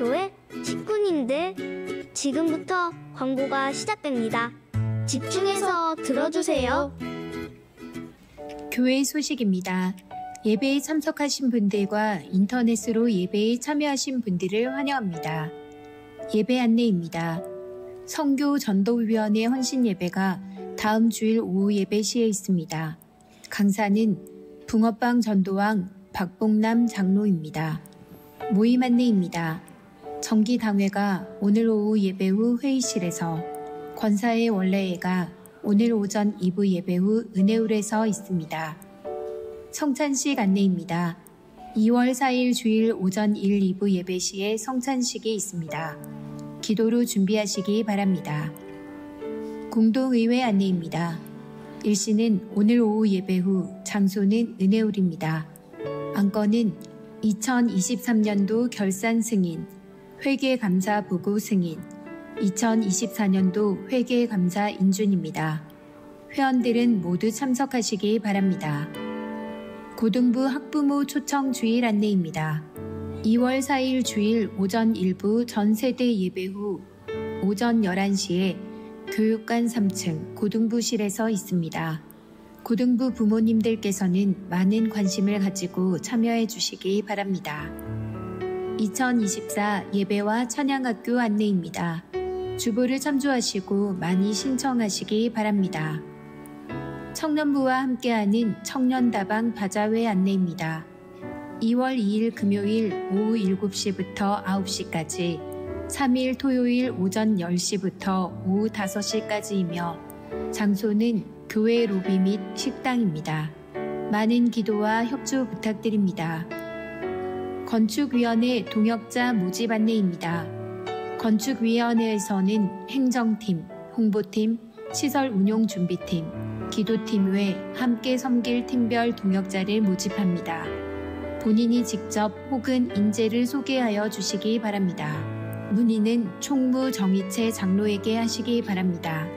교회 식구님들, 지금부터 광고가 시작됩니다. 집중해서 들어주세요. 교회 소식입니다. 예배에 참석하신 분들과 인터넷으로 예배에 참여하신 분들을 환영합니다. 예배 안내입니다. 선교 전도위원회 헌신 예배가 다음 주일 오후 예배 시에 있습니다. 강사는 붕어빵 전도왕 박봉남 장로입니다. 모임 안내입니다. 정기당회가 오늘 오후 예배 후 회의실에서, 권사의 원래회가 오늘 오전 2부 예배 후 은혜홀에서 있습니다. 성찬식 안내입니다. 2월 4일 주일 오전 1, 2부 예배 시에 성찬식이 있습니다. 기도로 준비하시기 바랍니다. 공동의회 안내입니다. 일시는 오늘 오후 예배 후, 장소는 은혜홀입니다. 안건은 2023년도 결산 승인, 회계감사 보고 승인, 2024년도 회계감사 인준입니다. 회원들은 모두 참석하시기 바랍니다. 고등부 학부모 초청 주일 안내입니다. 2월 4일 주일 오전 1부 전세대 예배 후 오전 11시에 교육관 3층 고등부실에서 있습니다. 고등부 부모님들께서는 많은 관심을 가지고 참여해 주시기 바랍니다. 2024 예배와 찬양학교 안내입니다. 주보를 참조하시고 많이 신청하시기 바랍니다. 청년부와 함께하는 청년다방 바자회 안내입니다. 2월 2일 금요일 오후 7시부터 9시까지, 3일 토요일 오전 10시부터 오후 5시까지이며 장소는 교회 로비 및 식당입니다. 많은 기도와 협조 부탁드립니다. 건축위원회 동역자 모집 안내입니다. 건축위원회에서는 행정팀, 홍보팀, 시설운용준비팀, 기도팀 외 함께 섬길 팀별 동역자를 모집합니다. 본인이 직접 혹은 인재를 소개하여 주시기 바랍니다. 문의는 총무 정희채 장로에게 하시기 바랍니다.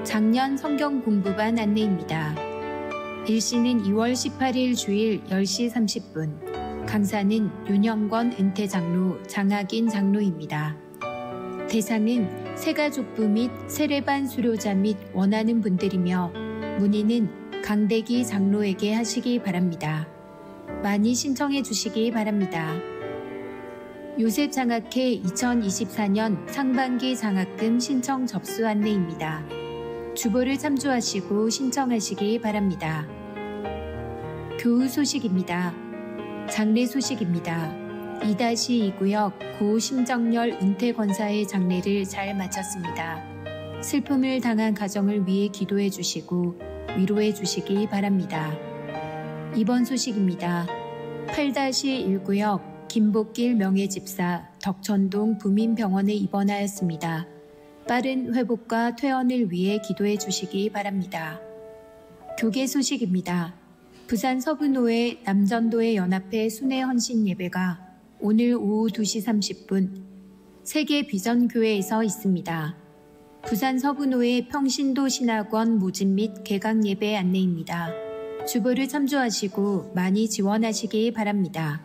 작년 성경 공부반 안내입니다. 일시는 2월 18일 주일 10시 30분, 강사는 윤영권 은퇴장로, 장학인 장로입니다. 대상은 새가족부 및 세례반 수료자 및 원하는 분들이며, 문의는 강대기 장로에게 하시기 바랍니다. 많이 신청해 주시기 바랍니다. 요셉 장학회 2024년 상반기 장학금 신청 접수 안내입니다. 주보를 참조하시고 신청하시기 바랍니다. 교우 소식입니다. 장례 소식입니다. 2-2구역 고 심정열 은퇴권사의 장례를 잘 마쳤습니다. 슬픔을 당한 가정을 위해 기도해 주시고 위로해 주시기 바랍니다. 이번 소식입니다. 8-1구역 김복길 명예집사 덕천동 부민병원에 입원하였습니다. 빠른 회복과 퇴원을 위해 기도해 주시기 바랍니다. 교계 소식입니다. 부산 서부노회 남전도회 연합회 순회 헌신 예배가 오늘 오후 2시 30분 세계 비전교회에서 있습니다. 부산 서부노회 평신도 신학원 모집 및 개강 예배 안내입니다. 주보를 참조하시고 많이 지원하시기 바랍니다.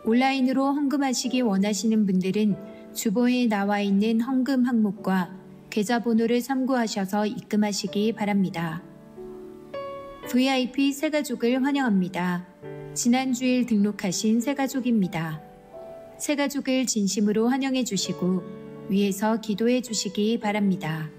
온라인으로 헌금하시기 원하시는 분들은 주보에 나와 있는 헌금 항목과 계좌번호를 참고하셔서 입금하시기 바랍니다. VIP 새가족을 환영합니다. 지난 주일 등록하신 새가족입니다. 새가족을 진심으로 환영해 주시고 위에서 기도해 주시기 바랍니다.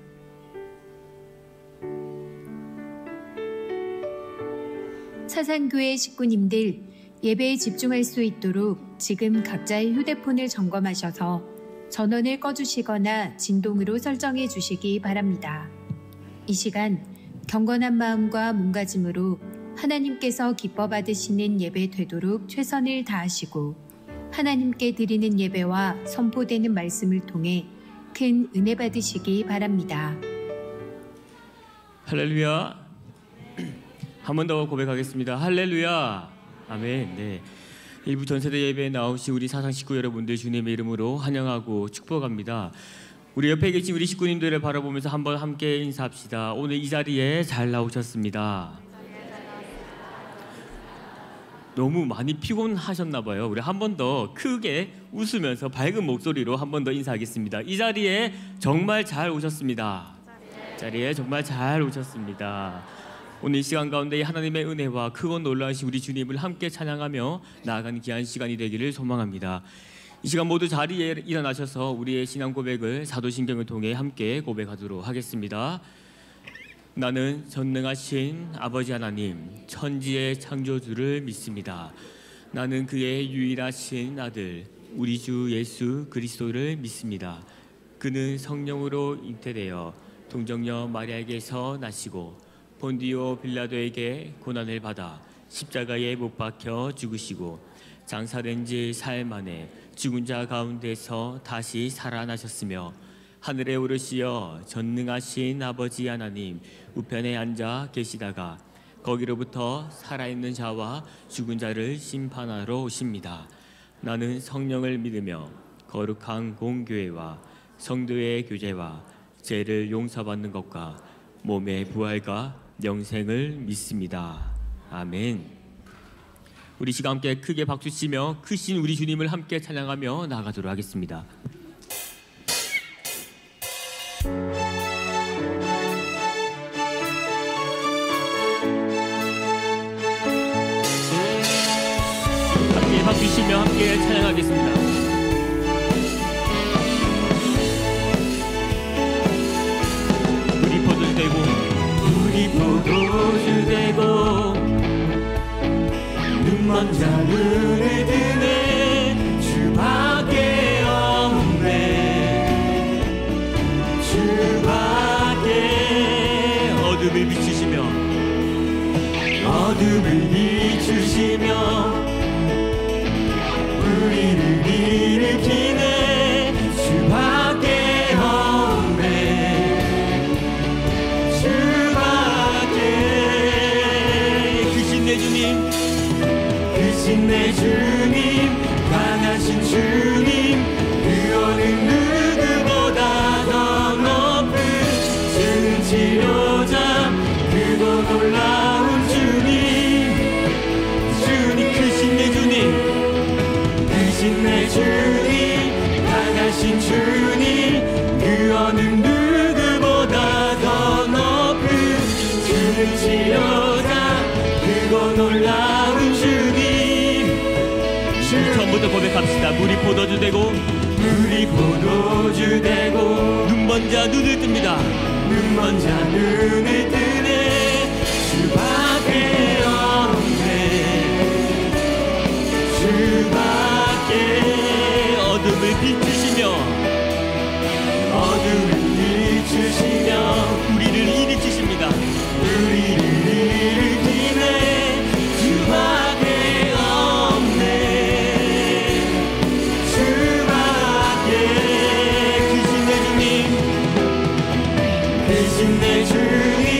사상교회 식구님들, 예배에 집중할 수 있도록 지금 각자의 휴대폰을 점검하셔서 전원을 꺼주시거나 진동으로 설정해 주시기 바랍니다. 이 시간 경건한 마음과 몸가짐으로 하나님께서 기뻐 받으시는 예배 되도록 최선을 다하시고, 하나님께 드리는 예배와 선포되는 말씀을 통해 큰 은혜 받으시기 바랍니다. 할렐루야. 한 번 더 고백하겠습니다. 할렐루야. 아멘. 네. 일부 전세대 예배에 나오신 우리 사상 식구 여러분들 주님의 이름으로 환영하고 축복합니다. 우리 옆에 계신 우리 식구님들을 바라보면서 한번 함께 인사합시다. 오늘 이 자리에 잘 나오셨습니다. 너무 많이 피곤하셨나 봐요. 우리 한 번 더 크게 웃으면서 밝은 목소리로 한 번 더 인사하겠습니다. 이 자리에 정말 잘 오셨습니다. 자리에 정말 잘 오셨습니다. 오늘 이 시간 가운데 하나님의 은혜와 크고 놀라우신 우리 주님을 함께 찬양하며 나아가는 귀한 시간이 되기를 소망합니다. 이 시간 모두 자리에 일어나셔서 우리의 신앙 고백을 사도신경을 통해 함께 고백하도록 하겠습니다. 나는 전능하신 아버지 하나님, 천지의 창조주를 믿습니다. 나는 그의 유일하신 아들, 우리 주 예수 그리스도를 믿습니다. 그는 성령으로 잉태되어 동정녀 마리아에게서 나시고 본디오 빌라도에게 고난을 받아 십자가에 못 박혀 죽으시고 장사된 지 사흘 만에 죽은 자 가운데서 다시 살아나셨으며 하늘에 오르시어 전능하신 아버지 하나님 우편에 앉아 계시다가 거기로부터 살아있는 자와 죽은 자를 심판하러 오십니다. 나는 성령을 믿으며 거룩한 공교회와 성도의 교제와 죄를 용서받는 것과 몸의 부활과 영생을 믿습니다. 아멘. 우리 시간 함께 크게 박수치며 크신 우리 주님을 함께 찬양하며 나아가도록 하겠습니다. 함께 박수치며 함께 찬양하겠습니다. 우리 포도주 되고 눈먼 자 눈을 뜨네 주밖에 없네 주밖에 어둠을 비추시며 우리를 일으키네 주밖에 없네 크신 내 주님 강하신 주님 그 어느 누구보다 더 높은 주는 치료자 크고 놀라운 주님 크신 내 주님 크신 내 주님 강하신 주님 그 어느 누구보다 더 높은 주는 치료자 크고 놀라운 주님 처음부터 고백합시다. 물이 포도주 되고 눈먼 자 눈을 뜹니다. 눈먼 자 눈을 뜨네 주밖에 없네 주밖에 어둠을 비추시며 우리를 일으키십니다. 우리를 일으키네 주밖에 없네 크신 내 주님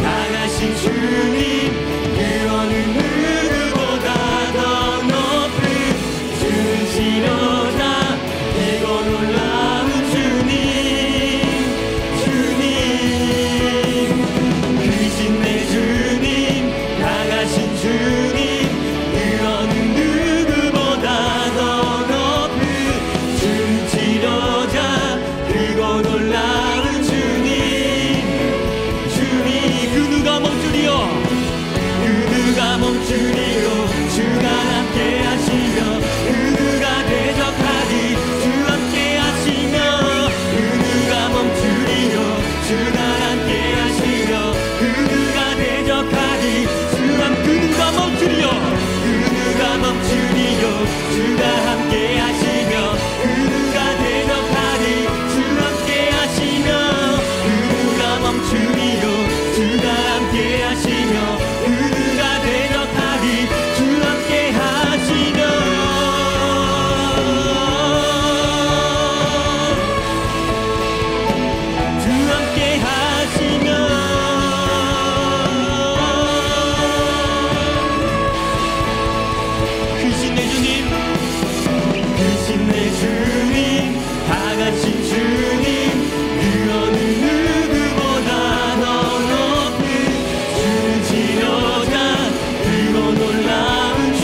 강하신 주님 그 어느 누구보다 더 높은 주는 치료자 크고 놀라운 주님 크신 내 주님 강하신 주님 그 어느 누구보다 더 높은 주는 치료자 크고 놀라운 멈추리요 주가 함께 하시며 그 누가 대적하리 주 함께 하시며 그 누가 멈추리요 주가 함께 하시며 그 누가 대적하리 그 누가 멈추리요 주가 함께 하시며 그 누가 대적하리 주 함께 하시며 그 누가 멈추리요 주가 함께 하시며 놀라운 주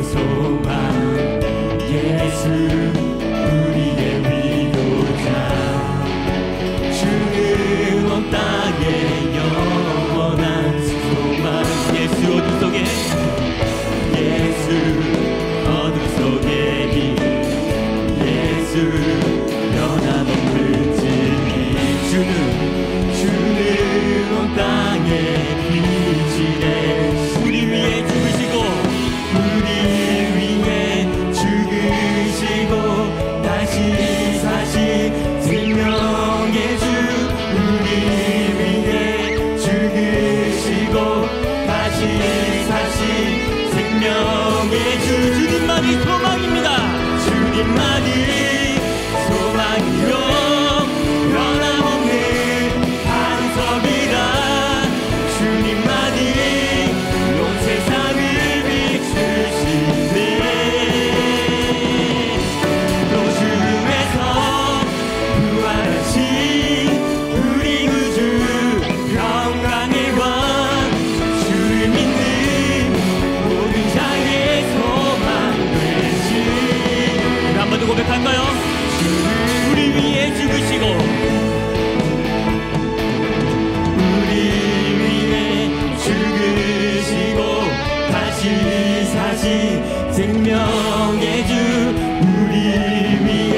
소망 예수 우리의 위로자 주는 온 땅에 영원한 소망 예수 어둠 속에 예수 어둠 속에 빛 예수 변함없는 진리 주는 온 땅에 빛이래 우리 위해 죽으시고 우리 위해 죽으시고 다시 사신 생명의 주 우리 위해 죽으시고 다시 사신 생명의 주 주님만이 소망입니다 주님만이 소망이요 변함없는 반석이라 주님만이 온 세상을 비추시네 또 죽음에서 부활하신 우리 구주 영광의 왕 주를 믿는 모든 자의 소망 되신 한 번 더 고백할까요? 우리 위해 죽으시고 우리 위해 죽으시고 다시 사신 생명의 주 우리 위해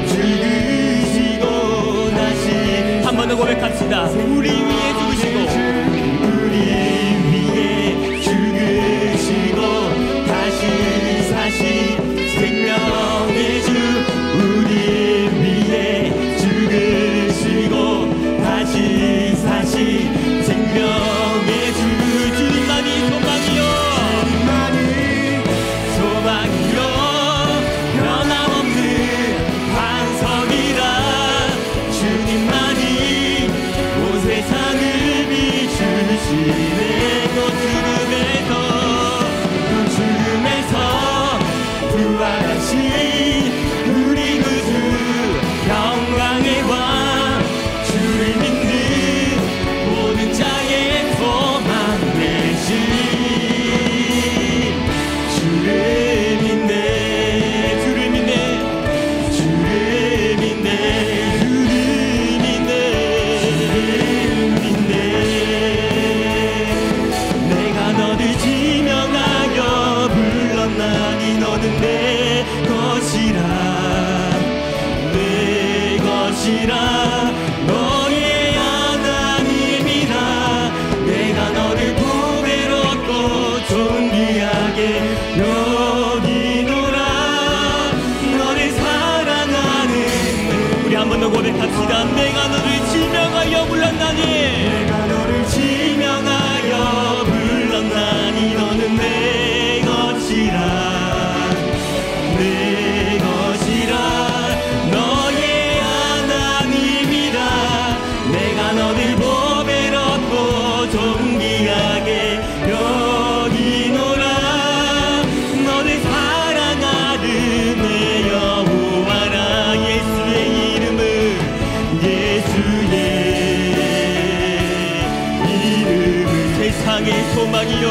죽으시고 다시 한 번 더 고백합시다 우리 위해 죽으시고 우리 위해 죽으시고 다시 사신 생명의 주 우리 위해 죽으시고 다시 사신 생명의 주 주님만이 소망이요 소망이요 변함없는 반석이라 주님만이 온 세상을 비추시네 또 죽음에서 부활하신 우리 구주 영광의 왕 주를 믿는 모든 자의 소망 되신 주를 믿네 주를 믿네 주를 믿네 주를 믿네 믿네 내가 너를 지명하여 불렀나니 너는 내 것이라 내 것이라 너의 하나님이라 내가 너를 보배롭고 존귀하게 여기노라 너를 사랑하는 우리 한 번 더 고백합시다 내가 너를 지명하여 불렀나니 내가 너를 지명하여 불렀나니 너는 내 것이라 내 것이라 너의 하나님이라 내가 너를 보배롭고 존귀하게 여기노라 너를 사랑하는 내 여호와라 예수의 이름은 예수의 이름은 세상의 소망이요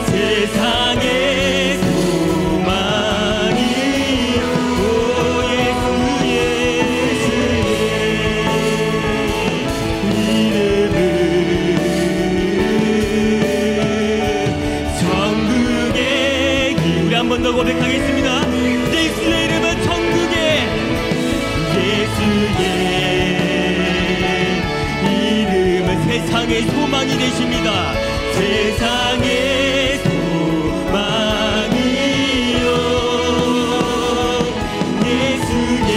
세상의 소망이요 예수의 이름은 천국의 길 우리 한 번 더 고백하겠습니다 예수의 이름은 천국의 예수의 이름은 세상의 소망이 되십니다 세상의 소망이요 예수의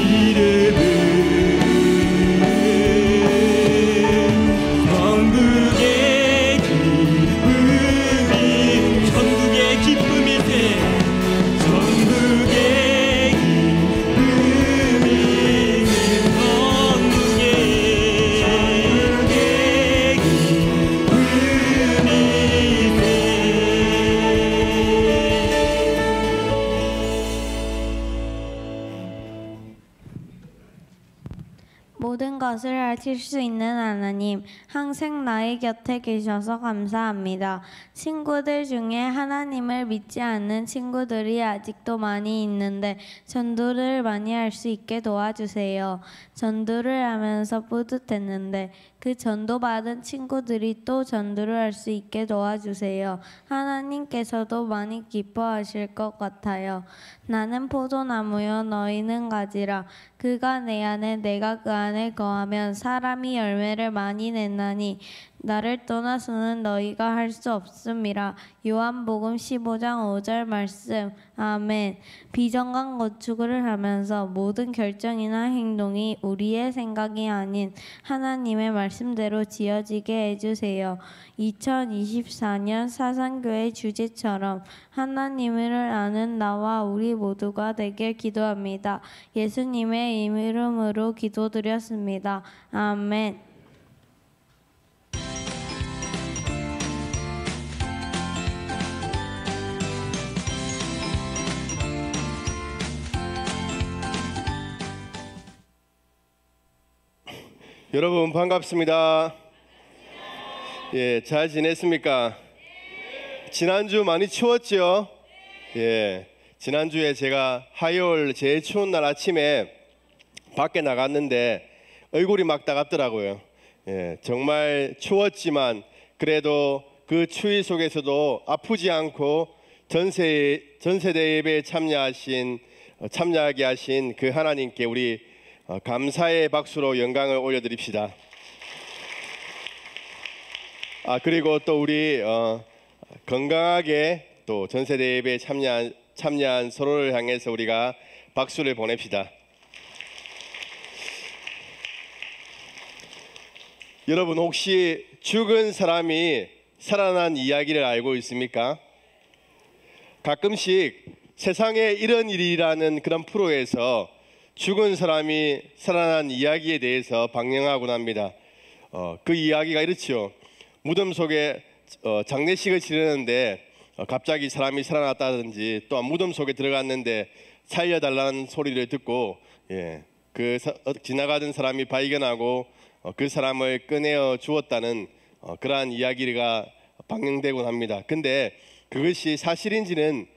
이름은 천국의 기쁨이 천국의 기쁨일세 천국의 기쁨이 천국의 것을 하실 수 있는 하나님, 항상 나의 곁에 계셔서 감사합니다. 친구들 중에 하나님을 믿지 않는 친구들이 아직도 많이 있는데 전도를 많이 할 수 있게 도와주세요. 전도를 하면서 뿌듯했는데 그 전도받은 친구들이 또 전도를 할 수 있게 도와주세요. 하나님께서도 많이 기뻐하실 것 같아요. 나는 포도나무요 너희는 가지라. 그가 내 안에 내가 그 안에 거하면 사람이 열매를 많이 냈나니 나를 떠나서는 너희가 할 수 없음이라. 요한복음 15장 5절 말씀. 아멘. 비정한 건축을 하면서 모든 결정이나 행동이 우리의 생각이 아닌 하나님의 말씀대로 지어지게 해주세요. 2024년 사상교회 주제처럼 하나님을 아는 나와 우리 모두가 되길 기도합니다. 예수님의 이름으로 기도드렸습니다. 아멘. 여러분 반갑습니다. 예, 잘 지냈습니까? 지난주 많이 추웠죠? 예, 지난주에 제가 화요일 제일 추운 날 아침에 밖에 나갔는데 얼굴이 막 따갑더라고요. 예, 정말 추웠지만 그래도 그 추위 속에서도 아프지 않고 전세대 예배에 참여하게 하신 그 하나님께 우리 감사의 박수로 영광을 올려드립시다. 그리고 또 우리 건강하게 또 전세대 예배에 참여한 서로를 향해서 우리가 박수를 보냅시다. 여러분 혹시 죽은 사람이 살아난 이야기를 알고 있습니까? 가끔씩 세상에 이런 일이라는 그런 프로에서 죽은 사람이 살아난 이야기에 대해서 방영하곤 합니다. 그 이야기가 이렇죠. 무덤 속에 장례식을 치르는데 갑자기 사람이 살아났다든지 또한 무덤 속에 들어갔는데 살려달라는 소리를 듣고 지나가던 사람이 발견하고 그 사람을 꺼내어 주었다는 그러한 이야기가 방영되곤 합니다. 근데 그것이 사실인지는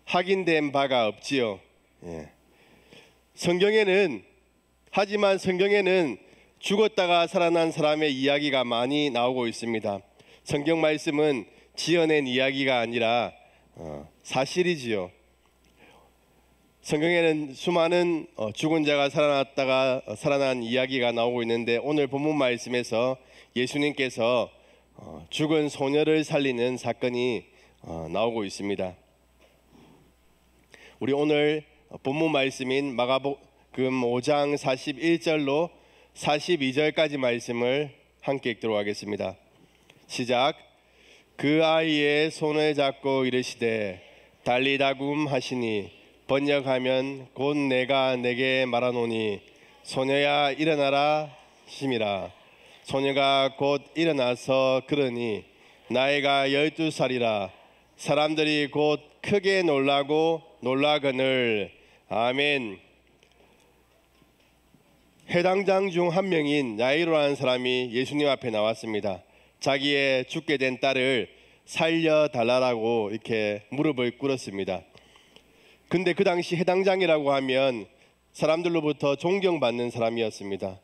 확인된 바가 없지요. 하지만 성경에는 죽었다가 살아난 사람의 이야기가 많이 나오고 있습니다. 성경 말씀은 지어낸 이야기가 아니라 사실이지요. 성경에는 수많은 죽은 자가 살아났다가 살아난 이야기가 나오고 있는데 오늘 본문 말씀에서 예수님께서 죽은 소녀를 살리는 사건이 나오고 있습니다. 우리 오늘 본문 말씀인 마가복음 5장 41절로 42절까지 말씀을 함께 읽도록 하겠습니다. 시작. 그 아이의 손을 잡고 이르시되 달리다굼 하시니 번역하면 곧 내가 내게 말하노니 소녀야 일어나라 하심이라. 소녀가 곧 일어나서 걸으니 나이가 12살이라. 사람들이 곧 크게 놀라거늘. 아멘. 해당장 중 한 명인 야이로라는 사람이 예수님 앞에 나왔습니다. 자기의 죽게 된 딸을 살려달라고 이렇게 무릎을 꿇었습니다. 근데 그 당시 해당장이라고 하면 사람들로부터 존경받는 사람이었습니다.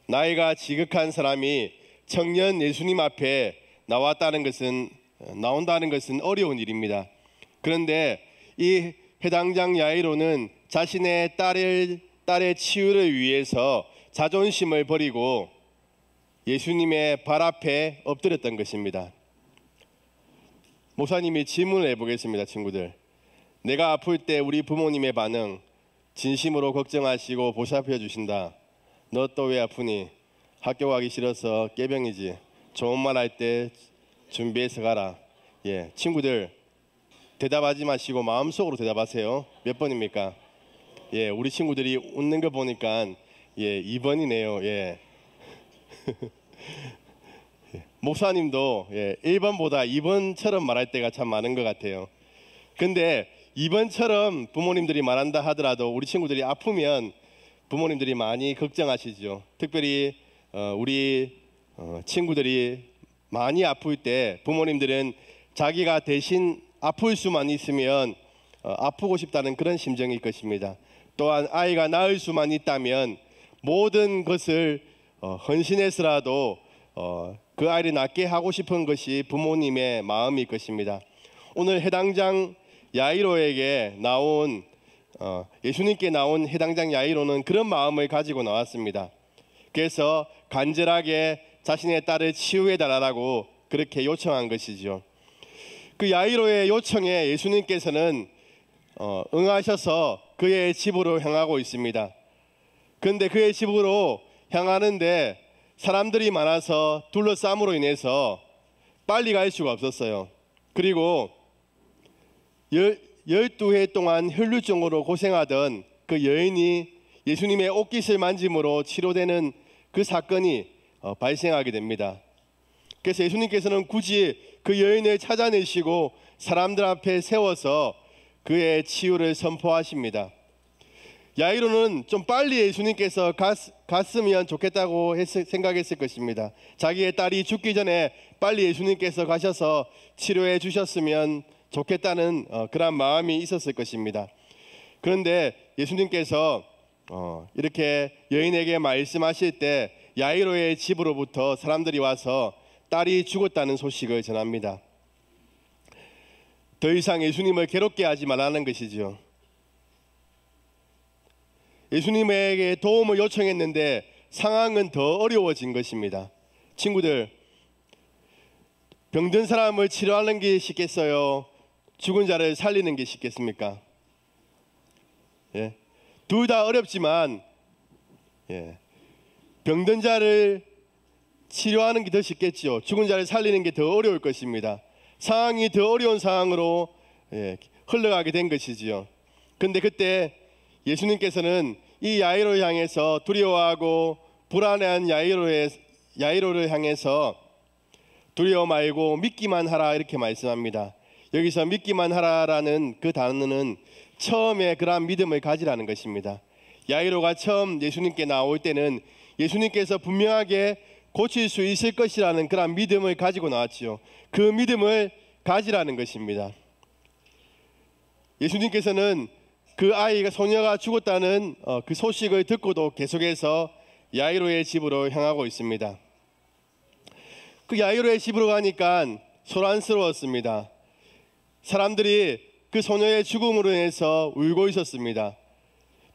나이가 지극한 사람이 청년 예수님 앞에 나온다는 것은 어려운 일입니다. 그런데 이 해당장 야이로는 자신의 딸의 치유를 위해서 자존심을 버리고 예수님의 발 앞에 엎드렸던 것입니다. 목사님이 질문을 해보겠습니다. 친구들, 내가 아플 때 우리 부모님의 반응, 진심으로 걱정하시고 보살펴 주신다. 너 또 왜 아프니? 학교 가기 싫어서 깨병이지. 좋은 말 할 때 준비해서 가라. 친구들 대답하지 마시고 마음속으로 대답하세요. 몇 번입니까? 우리 친구들이 웃는 거 보니까 2번이네요. 목사님도 1번보다 2번처럼 말할 때가 참 많은 것 같아요. 근데 2번처럼 부모님들이 말한다 하더라도 우리 친구들이 아프면 부모님들이 많이 걱정하시죠. 특별히 우리 친구들이 많이 아플 때 부모님들은 자기가 대신 아플 수만 있으면 아프고 싶다는 그런 심정일 것입니다. 또한 아이가 나을 수만 있다면 모든 것을 헌신해서라도 그 아이를 낫게 하고 싶은 것이 부모님의 마음일 것입니다. 오늘 해당장 야이로에게 나온 예수님께 나온 해당장 야이로는 그런 마음을 가지고 나왔습니다. 그래서 간절하게 자신의 딸을 치유해 달라고 그렇게 요청한 것이죠. 그 야이로의 요청에 예수님께서는 응하셔서 그의 집으로 향하고 있습니다. 그런데 그의 집으로 향하는데 사람들이 많아서 둘러싸므로 인해서 빨리 갈 수가 없었어요. 그리고 12해 동안 혈루증으로 고생하던 그 여인이 예수님의 옷깃을 만짐으로 치료되는 그 사건이 발생하게 됩니다. 그래서 예수님께서는 굳이 그 여인을 찾아내시고 사람들 앞에 세워서 그의 치유를 선포하십니다. 야이로는 좀 빨리 예수님께서 갔으면 좋겠다고 생각했을 것입니다. 자기의 딸이 죽기 전에 빨리 예수님께서 가셔서 치료해 주셨으면 좋겠다는 그런 마음이 있었을 것입니다. 그런데 예수님께서 이렇게 여인에게 말씀하실 때 야이로의 집으로부터 사람들이 와서 딸이 죽었다는 소식을 전합니다. 더 이상 예수님을 괴롭게 하지 말라는 것이죠. 예수님에게 도움을 요청했는데 상황은 더 어려워진 것입니다. 친구들, 병든 사람을 치료하는 게 쉽겠어요? 죽은 자를 살리는 게 쉽겠습니까? 예. 둘 다 어렵지만 병든 자를 치료하는 게 더 쉽겠죠. 죽은 자를 살리는 게 더 어려울 것입니다. 상황이 더 어려운 상황으로 흘러가게 된 것이지요. 그런데 그때 예수님께서는 이 야이로를 향해서 두려워하고 불안해한 야이로를 향해서 두려워 말고 믿기만 하라 이렇게 말씀합니다. 여기서 믿기만 하라라는 그 단어는 처음에 그러한 믿음을 가지라는 것입니다. 야이로가 처음 예수님께 나올 때는 예수님께서 분명하게 고칠 수 있을 것이라는 그러한 믿음을 가지고 나왔지요. 그 믿음을 가지라는 것입니다. 예수님께서는 그 아이가 소녀가 죽었다는 그 소식을 듣고도 계속해서 야이로의 집으로 향하고 있습니다. 그 야이로의 집으로 가니까 소란스러웠습니다. 사람들이 그 소녀의 죽음으로 인해서 울고 있었습니다.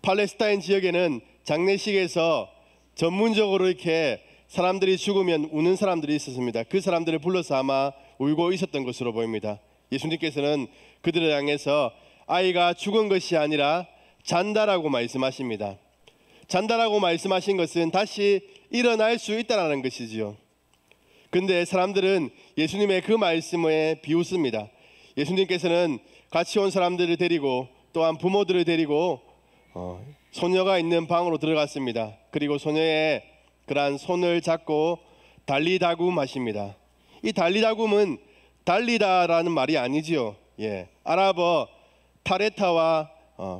팔레스타인 지역에는 장례식에서 전문적으로 이렇게 사람들이 죽으면 우는 사람들이 있었습니다. 그 사람들을 불러서 아마 울고 있었던 것으로 보입니다. 예수님께서는 그들을 향해서 아이가 죽은 것이 아니라 잔다라고 말씀하십니다. 잔다라고 말씀하신 것은 다시 일어날 수 있다라는 것이지요. 근데 사람들은 예수님의 그 말씀에 비웃습니다. 예수님께서는 같이 온 사람들을 데리고 또한 부모들을 데리고 소녀가 있는 방으로 들어갔습니다. 그리고 소녀의 그러한 손을 잡고 달리다굼 하십니다. 이 달리다굼은 달리다라는 말이 아니지요. 아랍어 타레타와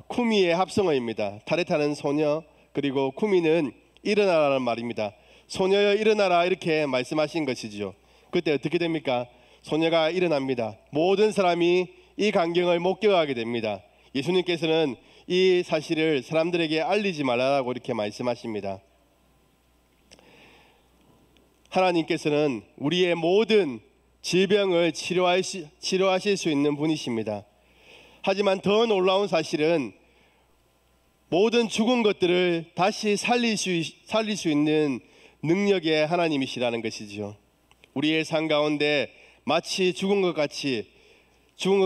쿠미의 합성어입니다. 타레타는 소녀, 그리고 쿠미는 일어나라는 말입니다. 소녀여 일어나라 이렇게 말씀하신 것이지요. 그때 어떻게 됩니까? 소녀가 일어납니다. 모든 사람이 이 광경을 목격하게 됩니다. 예수님께서는 이 사실을 사람들에게 알리지 말라고 이렇게 말씀하십니다. 하나님께서는 우리의 모든 질병을 치료하실 수 있는 분이십니다. 하지만 더 놀라운 사실은 모든 죽은 것들을 다시 살릴 수 있는 능력의 하나님이시라는 것이지요. 우리의 삶 가운데 마치 죽은 것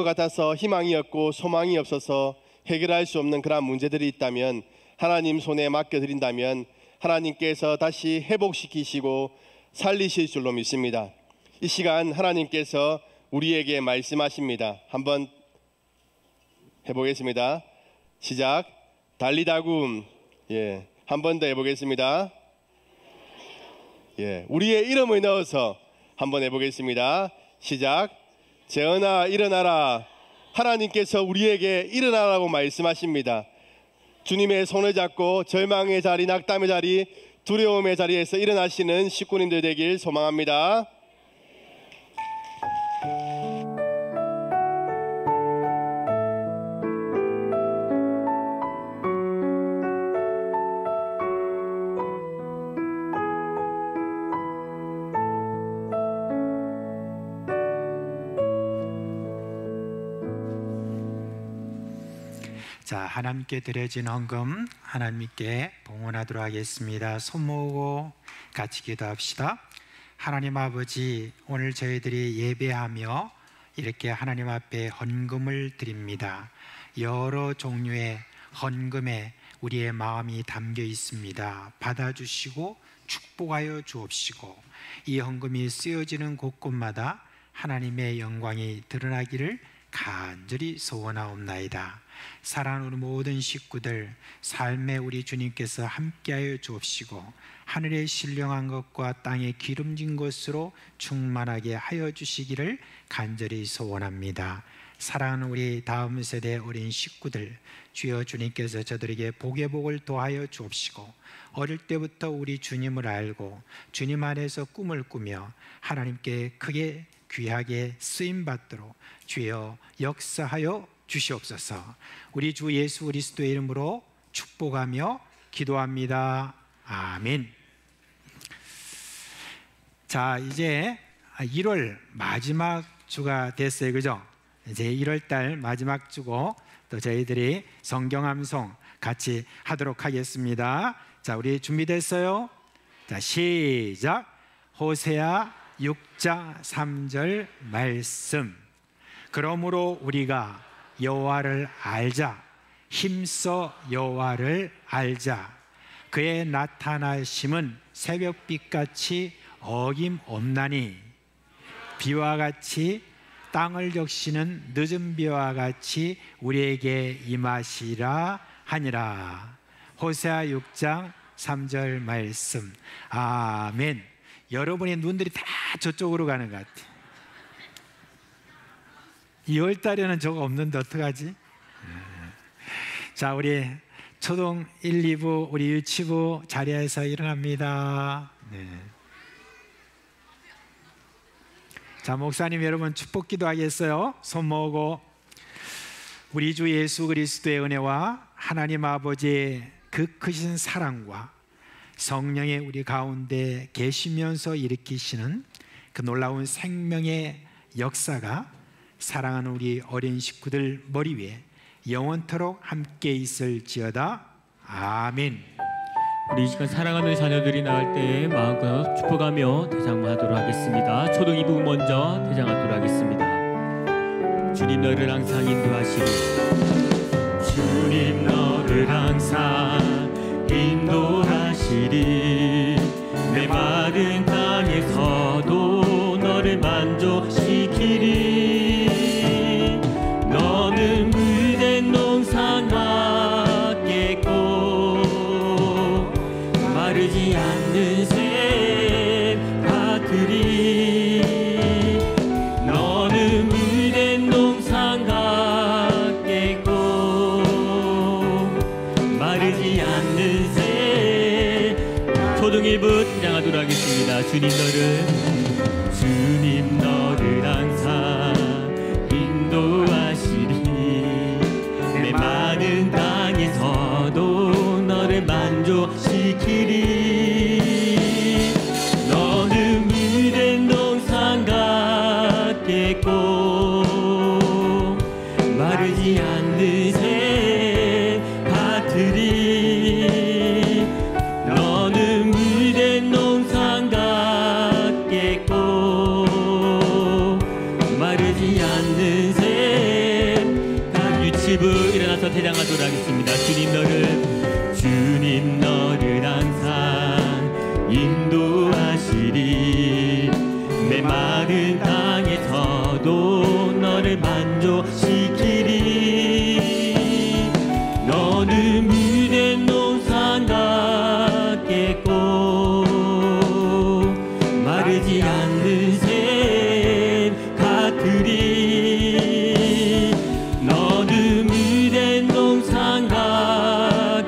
같아서 희망이 없고 소망이 없어서 해결할 수 없는 그런 문제들이 있다면 하나님 손에 맡겨드린다면 하나님께서 다시 회복시키시고 살리실 줄로 믿습니다. 이 시간 하나님께서 우리에게 말씀하십니다. 한번 해보겠습니다. 시작. 달리다굼. 한 번 더 해보겠습니다. 우리의 이름을 넣어서 한번 해보겠습니다. 시작. 재현아 일어나라. 하나님께서 우리에게 일어나라고 말씀하십니다. 주님의 손을 잡고 절망의 자리, 낙담의 자리, 두려움의 자리에서 일어나시는 식구님들 되길 소망합니다. 자, 하나님께 드려진 헌금 하나님께 봉헌하도록 하겠습니다. 손 모으고 같이 기도합시다. 하나님 아버지, 오늘 저희들이 예배하며 이렇게 하나님 앞에 헌금을 드립니다. 여러 종류의 헌금에 우리의 마음이 담겨 있습니다. 받아주시고 축복하여 주옵시고, 이 헌금이 쓰여지는 곳곳마다 하나님의 영광이 드러나기를 간절히 소원하옵나이다. 사랑하는 우리 모든 식구들, 삶에 우리 주님께서 함께하여 주옵시고, 하늘의 신령한 것과 땅의 기름진 것으로 충만하게 하여 주시기를 간절히 소원합니다. 사랑하는 우리 다음 세대 어린 식구들, 주여 주님께서 저들에게 복의 복을 더하여 주옵시고, 어릴 때부터 우리 주님을 알고 주님 안에서 꿈을 꾸며 하나님께 크게 귀하게 쓰임받도록 주여 역사하여 주시옵소서. 우리 주 예수 그리스도의 이름으로 축복하며 기도합니다. 아멘. 자, 이제 1월 마지막 주가 됐어요, 그죠? 이제 1월달 마지막 주고, 또 저희들이 성경 암송 같이 하도록 하겠습니다. 자, 우리 준비됐어요? 자, 시작. 호세아 6장 3절 말씀. 그러므로 우리가 여호와를 알자. 힘써 여호와를 알자. 그의 나타나심은 새벽빛같이 어김없나니, 비와 같이 땅을 적시는 늦은 비와 같이 우리에게 임하시라 하니라. 호세아 6장 3절 말씀. 아멘. 여러분의 눈들이 다 저쪽으로 가는 것 같아요. 2월달에는 저거 없는데 어떡하지? 자, 우리 초등 1, 2부, 우리 유치부 자리에서 일어납니다. 네. 자, 목사님 여러분 축복 기도하겠어요. 손 모으고. 우리 주 예수 그리스도의 은혜와 하나님 아버지의 그 크신 사랑과 성령의 우리 가운데 계시면서 일으키시는 그 놀라운 생명의 역사가 사랑하는 우리 어린 식구들 머리 위에 영원토록 함께 있을지어다. 아멘. 우리 이 시간 사랑하는 자녀들이 나올 때 마음껏 축복하며 대장하도록 하겠습니다. 초등 2부 먼저 대장하도록 하겠습니다. 주님 너를 항상 인도하시리. 주님 너를 항상 인도하시리. 메마른 땅에서도 너를 만족시키리. 너는 물된 농산 같겠고 마르지 않는 샘 같으리. 너는 물된 농산 같겠고 마르지 않는 샘. 초등 1부 등장하도록 하겠습니다. 주님 너를 항상 인도하시리. 메마른 땅에서도 너를 만족시키리. 너는 물된 농산 같겠고 마르지 않는 샘 같으리. 너는 물된 농산 같겠고 마르지 않는 샘. 각 유치부 일어나서 대장하도록 하겠습니다. 주님 너를 항상 인도하시리. 메마른 땅에서도 너를 만족시키리. 너는 물된 농산 같겠고 마르지 않는 샘 같으리. 너는 물된 농산 같겠고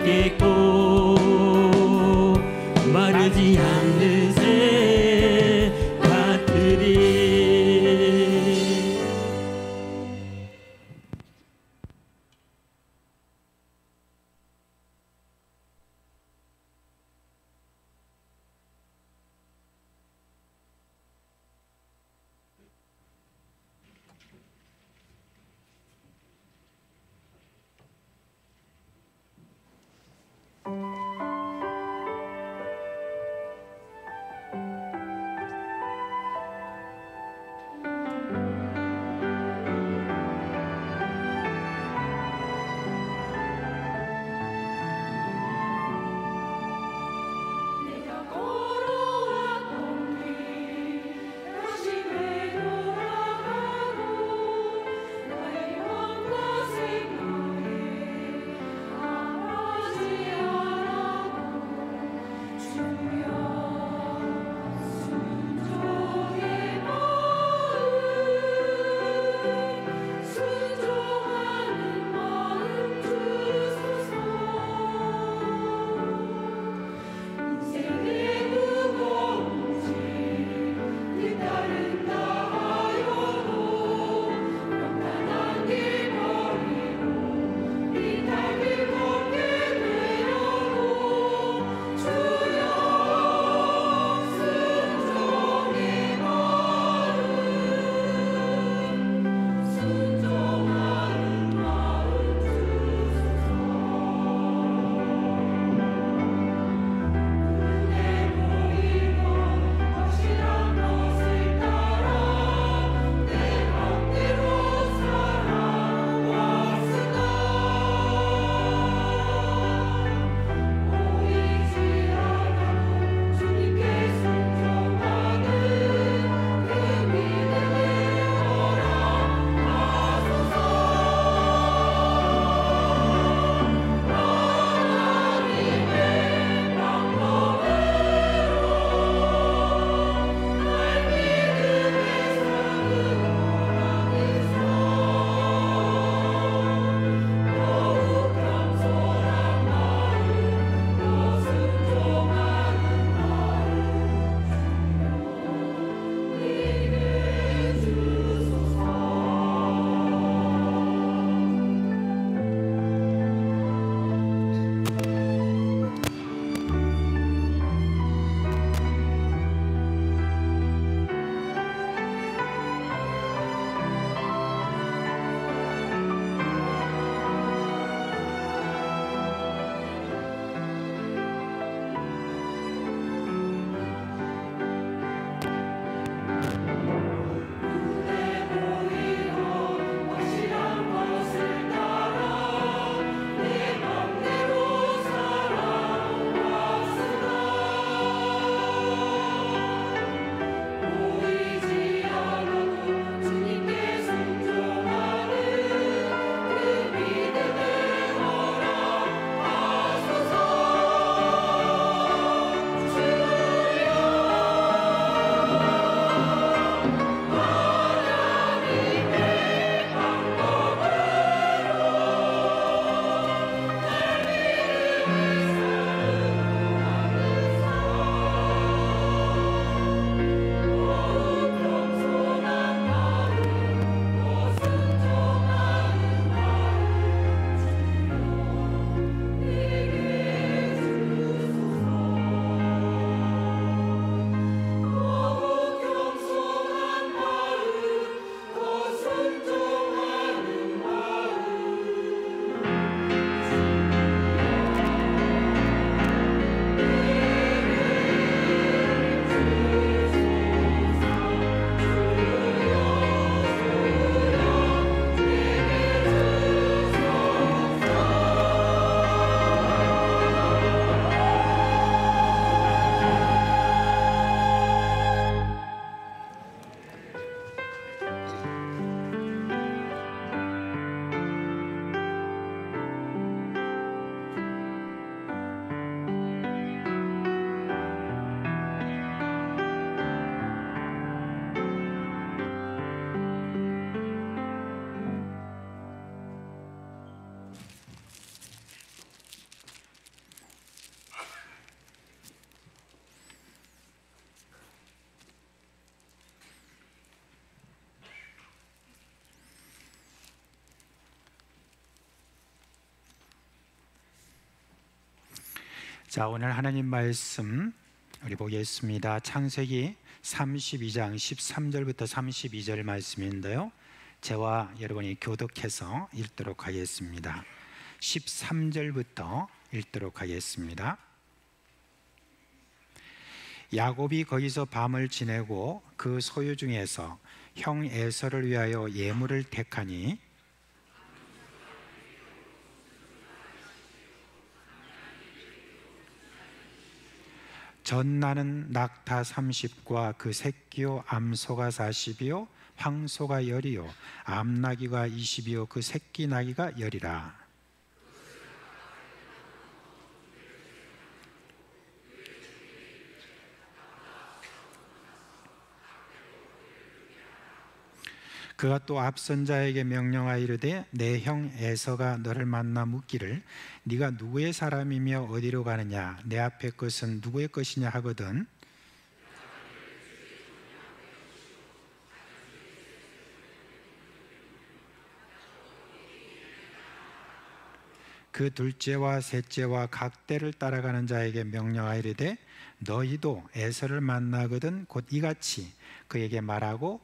자, 오늘 하나님 말씀 우리 보겠습니다. 창세기 32장 13절부터 32절 말씀인데요. 저와 여러분이 교독해서 읽도록 하겠습니다. 13절부터 읽도록 하겠습니다. 야곱이 거기서 밤을 지내고 그 소유 중에서 형 에서를 위하여 예물을 택하니 전나는 낙타 30과 그 새끼요 암소가 40이요 황소가 10이요 암나귀가 20이요 그 새끼 나귀가 10이라. 그가 또 앞선 자에게 명령하여 이르되 내 형 에서가 너를 만나 묻기를 네가 누구의 사람이며 어디로 가느냐 내 앞에 것은 누구의 것이냐 하거든 그 둘째와 셋째와 각 때를 따라가는 자에게 명령하여 이르되 너희도 에서를 만나거든 곧 이같이 그에게 말하고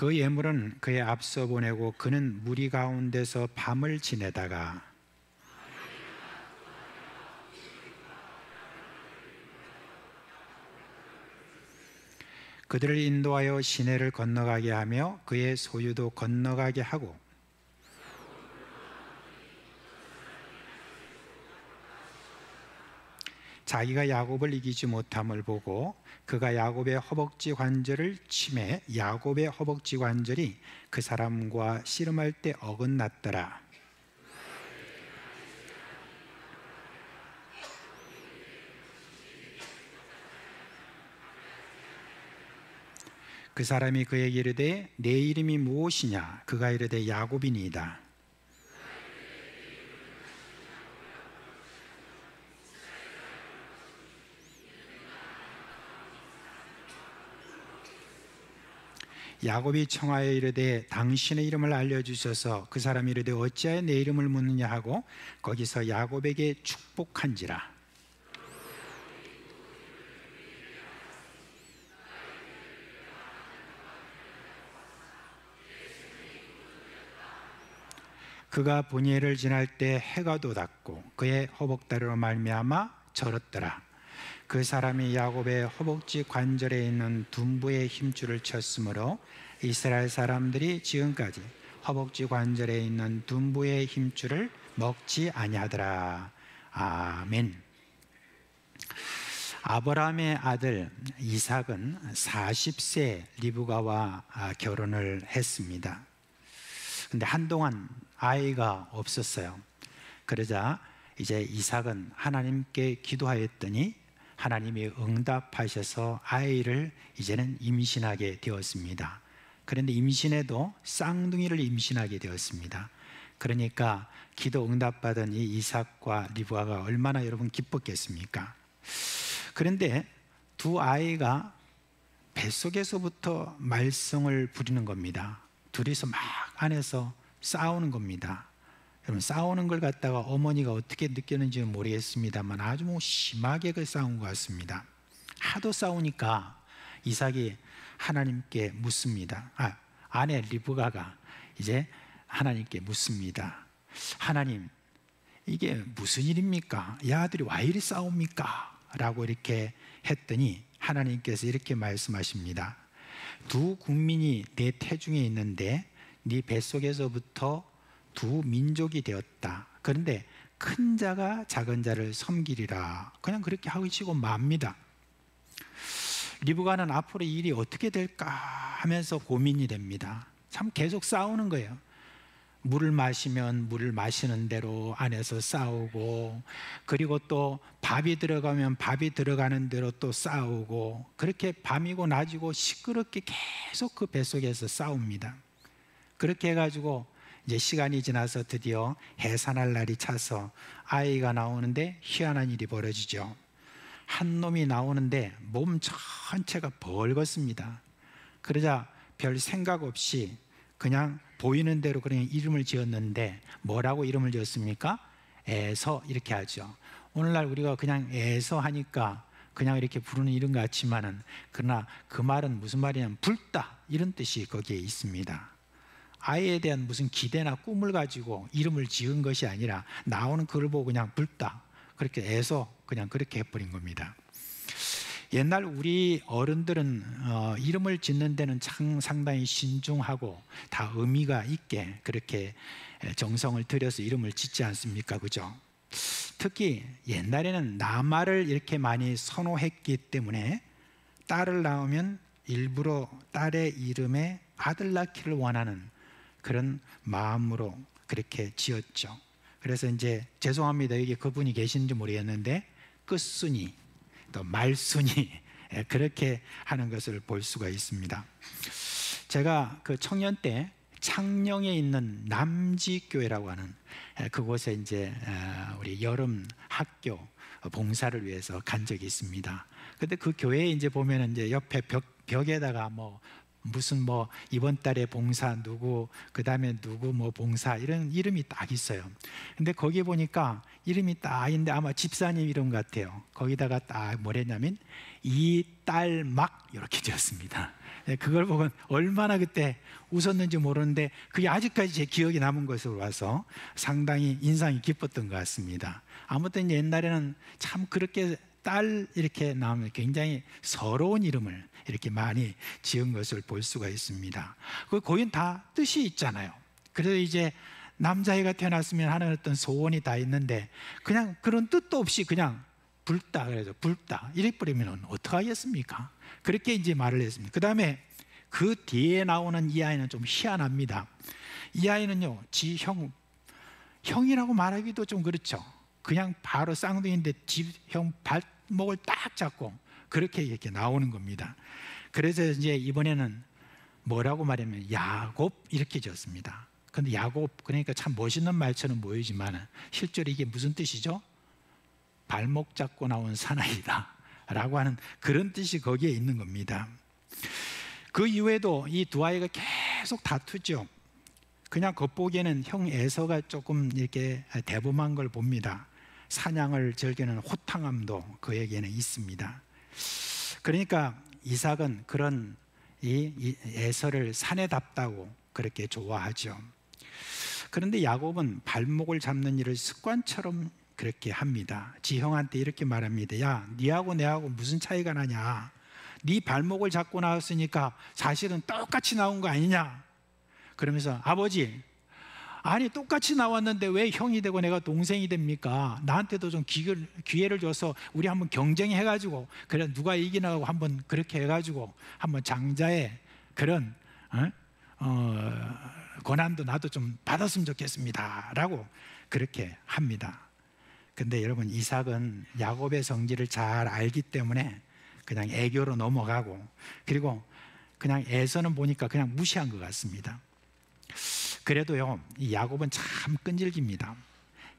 그 예물은 그의 앞서 보내고 그는 무리 가운데서 밤을 지내다가 그들을 인도하여 시내를 건너가게 하며 그의 소유도 건너가게 하고 자기가 야곱을 이기지 못함을 보고 그가 야곱의 허벅지 관절을 치매 야곱의 허벅지 관절이 그 사람과 씨름할 때 어긋났더라. 그 사람이 그에게 이르되 내 이름이 무엇이냐 그가 이르되 야곱이니이다. 야곱이 청하여 이르되 당신의 이름을 알려주셔서 그 사람이 이르되 어찌하여 내 이름을 묻느냐 하고 거기서 야곱에게 축복한지라. 그가 분이엘을 지날 때 해가 돋았고 그의 허벅다리로 말미암아 절었더라. 그 사람이 야곱의 허벅지 관절에 있는 둔부의 힘줄을 쳤으므로 이스라엘 사람들이 지금까지 허벅지 관절에 있는 둔부의 힘줄을 먹지 아니하더라. 아멘. 아브라함의 아들 이삭은 40세 리브가와 결혼을 했습니다. 근데 한동안 아이가 없었어요. 그러자 이제 이삭은 하나님께 기도하였더니 하나님이 응답하셔서 아이를 이제는 임신하게 되었습니다. 그런데 임신해도 쌍둥이를 임신하게 되었습니다. 그러니까 기도 응답받은 이 이삭과 리브가가 얼마나 여러분 기뻤겠습니까? 그런데 두 아이가 뱃속에서부터 말썽을 부리는 겁니다. 둘이서 막 안에서 싸우는 겁니다. 여러분 싸우는 걸 갖다가 어머니가 어떻게 느꼈는지는 모르겠습니다만 아주 심하게 싸운 것 같습니다. 하도 싸우니까 이삭이 하나님께 묻습니다. 아내 리브가가 이제 하나님께 묻습니다. 하나님 이게 무슨 일입니까? 이 아들이 왜 이리 싸웁니까? 라고 이렇게 했더니 하나님께서 이렇게 말씀하십니다. 두 국민이 내 태중에 있는데 네 뱃속에서부터 두 민족이 되었다. 그런데 큰 자가 작은 자를 섬기리라. 그냥 그렇게 하시고 맙니다. 리브가는 앞으로 일이 어떻게 될까 하면서 고민이 됩니다. 참 계속 싸우는 거예요. 물을 마시면 물을 마시는 대로 안에서 싸우고, 그리고 또 밥이 들어가면 밥이 들어가는 대로 또 싸우고, 그렇게 밤이고 낮이고 시끄럽게 계속 그 뱃속에서 싸웁니다. 그렇게 해가지고 이제 시간이 지나서 드디어 해산할 날이 차서 아이가 나오는데 희한한 일이 벌어지죠. 한 놈이 나오는데 몸 전체가 벌겋습니다. 그러자 별 생각 없이 그냥 보이는 대로 그냥 이름을 지었는데 뭐라고 이름을 지었습니까? 에서 이렇게 하죠. 오늘날 우리가 그냥 에서 하니까 그냥 이렇게 부르는 이름 같지만은 그러나 그 말은 무슨 말이냐면 붉다 이런 뜻이 거기에 있습니다. 아이에 대한 무슨 기대나 꿈을 가지고 이름을 지은 것이 아니라 나오는 그걸 보고 그냥 붉다 그렇게 에서 그냥 그렇게 해버린 겁니다. 옛날 우리 어른들은 이름을 짓는 데는 상당히 신중하고 다 의미가 있게 그렇게 정성을 들여서 이름을 짓지 않습니까? 그죠? 특히 옛날에는 남아를 이렇게 많이 선호했기 때문에 딸을 낳으면 일부러 딸의 이름에 아들 낳기를 원하는 그런 마음으로 그렇게 지었죠. 그래서 이제 죄송합니다. 여기 그분이 계신지 모르겠는데 끝순이 또 말순이 그렇게 하는 것을 볼 수가 있습니다. 제가 그 청년 때 창녕에 있는 남지교회라고 하는 그곳에 이제 우리 여름 학교 봉사를 위해서 간 적이 있습니다. 근데 그 교회에 이제 보면은 이제 옆에 벽에다가 무슨 이번 달에 봉사 누구 그다음에 누구 봉사 이런 이름이 딱 있어요. 근데 거기 보니까 이름이 딱 있는데 아마 집사님 이름 같아요. 거기다가 딱 뭐랬냐면 이딸막 이렇게 지었습니다. 그걸 보고 얼마나 그때 웃었는지 모르는데 그게 아직까지 제 기억에 남은 것으로 와서 상당히 인상이 깊었던 것 같습니다. 아무튼 옛날에는 참 그렇게 딸 이렇게 나오면 굉장히 서러운 이름을 이렇게 많이 지은 것을 볼 수가 있습니다. 거긴 다 뜻이 있잖아요. 그래서 이제 남자애가 태어났으면 하는 어떤 소원이 다 있는데 그냥 그런 뜻도 없이 그냥 붉다 그래서 붉다 이래 버리면 어떡하겠습니까? 그렇게 이제 말을 했습니다. 그 다음에 그 뒤에 나오는 이 아이는 좀 희한합니다. 이 아이는요, 지 형이라고 말하기도 좀 그렇죠. 그냥 바로 쌍둥이인데 지 형 발목을 딱 잡고 그렇게 이렇게 나오는 겁니다. 그래서 이제 이번에는 뭐라고 말하면 야곱 이렇게 지었습니다. 근데 야곱 그러니까 참 멋있는 말처럼 보이지만 실제로 이게 무슨 뜻이죠? 발목 잡고 나온 사나이다 라고 하는 그런 뜻이 거기에 있는 겁니다. 그 이후에도 이 두 아이가 계속 다투죠. 그냥 겉보기에는 형 에서가 조금 이렇게 대범한 걸 봅니다. 사냥을 즐기는 호탕함도 그에게는 있습니다. 그러니까 이삭은 그런 이 에서를 사내답다고 그렇게 좋아하죠. 그런데 야곱은 발목을 잡는 일을 습관처럼 그렇게 합니다. 지 형한테 이렇게 말합니다. 야, 니하고 내하고 무슨 차이가 나냐? 네 발목을 잡고 나왔으니까 사실은 똑같이 나온 거 아니냐? 그러면서 아버지, 아니 똑같이 나왔는데 왜 형이 되고 내가 동생이 됩니까? 나한테도 좀 기회를 줘서 우리 한번 경쟁해가지고 그래 누가 이기나고 한번 그렇게 해가지고 한번 장자의 그런 권한도 나도 좀 받았으면 좋겠습니다 라고 그렇게 합니다. 근데 여러분 이삭은 야곱의 성질을 잘 알기 때문에 그냥 애교로 넘어가고 그리고 그냥 에서는 보니까 그냥 무시한 것 같습니다. 그래도요 이 야곱은 참 끈질깁니다.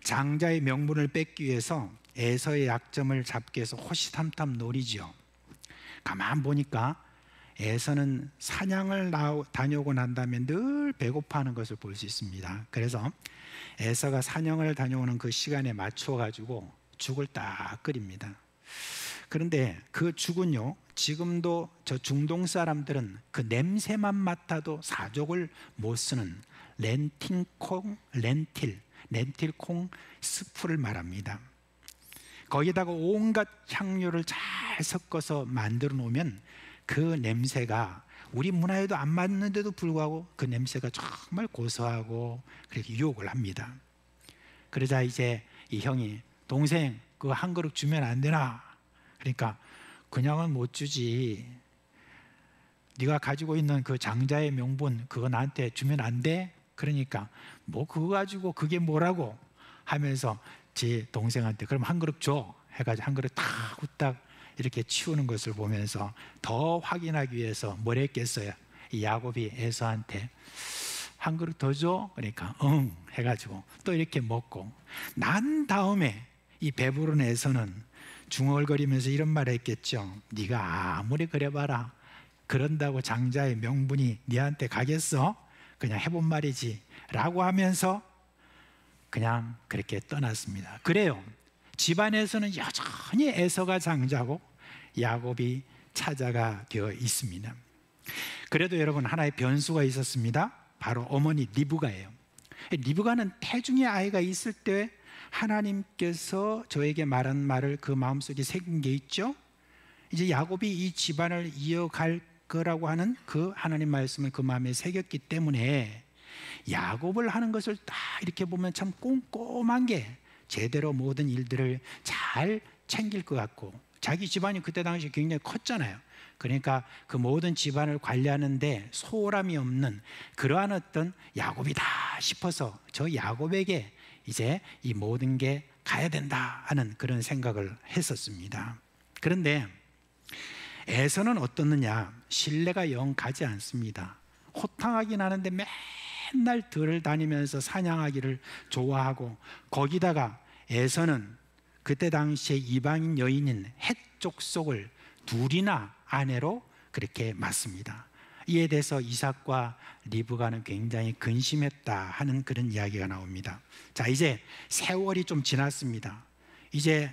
장자의 명분을 뺏기 위해서 에서의 약점을 잡기 위해서 호시탐탐 노리죠. 가만 보니까 에서는 사냥을 다녀오고 난 다음에 늘 배고파하는 것을 볼 수 있습니다. 그래서 에서가 사냥을 다녀오는 그 시간에 맞춰 가지고 죽을 딱 끓입니다. 그런데 그 죽은요 지금도 저 중동 사람들은 그 냄새만 맡아도 사족을 못 쓰는 렌틸콩 스프를 말합니다. 거기다가 온갖 향료를 잘 섞어서 만들어 놓으면 그 냄새가 우리 문화에도 안 맞는데도 불구하고 그 냄새가 정말 고소하고 그렇게 유혹을 합니다. 그러자 이제 이 형이 동생 그거 한 그릇 주면 안 되나? 그러니까 그냥은 못 주지. 네가 가지고 있는 그 장자의 명분 그거 나한테 주면 안 돼? 그러니까 뭐 그거 가지고 그게 뭐라고 하면서 제 동생한테 그럼 한 그릇 줘 해가지고 한 그릇 딱 후딱 이렇게 치우는 것을 보면서 더 확인하기 위해서 뭘 했겠어요? 이 야곱이 에서한테 한 그릇 더 줘? 그러니까 응 해가지고 또 이렇게 먹고 난 다음에 이 배부른 에서는 중얼거리면서 이런 말을 했겠죠. 네가 아무리 그래봐라 그런다고 장자의 명분이 네한테 가겠어? 그냥 해본 말이지 라고 하면서 그냥 그렇게 떠났습니다. 그래요. 집안에서는 여전히 에서가 장자고 야곱이 차자가 되어 있습니다. 그래도 여러분 하나의 변수가 있었습니다. 바로 어머니 리브가예요. 리브가는 태중의 아이가 있을 때 하나님께서 저에게 말한 말을 그 마음속에 새긴 게 있죠. 이제 야곱이 이 집안을 이어갈 거라고 하는 그 하나님 말씀을 그 마음에 새겼기 때문에 야곱을 하는 것을 다 이렇게 보면 참 꼼꼼한 게 제대로 모든 일들을 잘 챙길 것 같고 자기 집안이 그때 당시 굉장히 컸잖아요. 그러니까 그 모든 집안을 관리하는데 소홀함이 없는 그러한 어떤 야곱이다 싶어서 저 야곱에게 이제 이 모든 게 가야 된다 하는 그런 생각을 했었습니다. 그런데 에서는 어떻느냐? 신뢰가 영 가지 않습니다. 호탕하긴 하는데 맨날 들을 다니면서 사냥하기를 좋아하고 거기다가 에서는 그때 당시에 이방인 여인인 헷 족속을 둘이나 아내로 그렇게 맞습니다. 이에 대해서 이삭과 리브가는 굉장히 근심했다 하는 그런 이야기가 나옵니다. 자, 이제 세월이 좀 지났습니다. 이제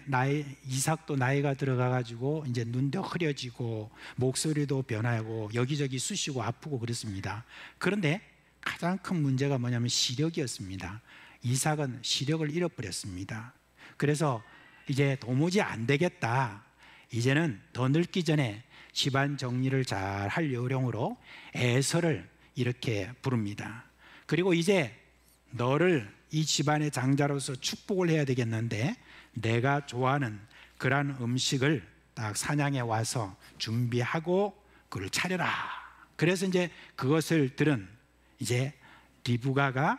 이삭도 나이가 들어가가지고 이제 눈도 흐려지고 목소리도 변하고 여기저기 쑤시고 아프고 그렇습니다. 그런데 가장 큰 문제가 뭐냐면 시력이었습니다. 이삭은 시력을 잃어버렸습니다. 그래서 이제 도무지 안 되겠다. 이제는 더 늙기 전에 집안 정리를 잘 할 요령으로 에서를 이렇게 부릅니다. 그리고 이제 너를 이 집안의 장자로서 축복을 해야 되겠는데 내가 좋아하는 그러한 음식을 딱 사냥해 와서 준비하고 그걸 차려라. 그래서 이제 그것을 들은 이제 리브가가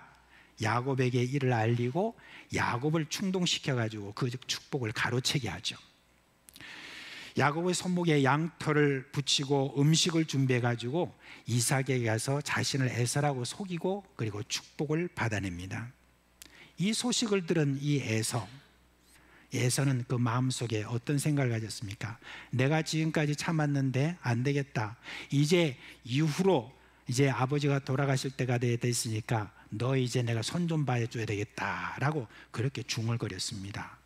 야곱에게 이를 알리고 야곱을 충동시켜 가지고 그 축복을 가로채게 하죠. 야곱의 손목에 양털을 붙이고 음식을 준비해 가지고 이삭에게 가서 자신을 에서라고 속이고 그리고 축복을 받아냅니다. 이 소식을 들은 이 에서는 그 마음속에 어떤 생각을 가졌습니까? 내가 지금까지 참았는데 안 되겠다. 이제 이후로 이제 아버지가 돌아가실 때가 됐으니까 너 이제 내가 손 좀 봐줘야 되겠다라고 그렇게 중얼거렸습니다.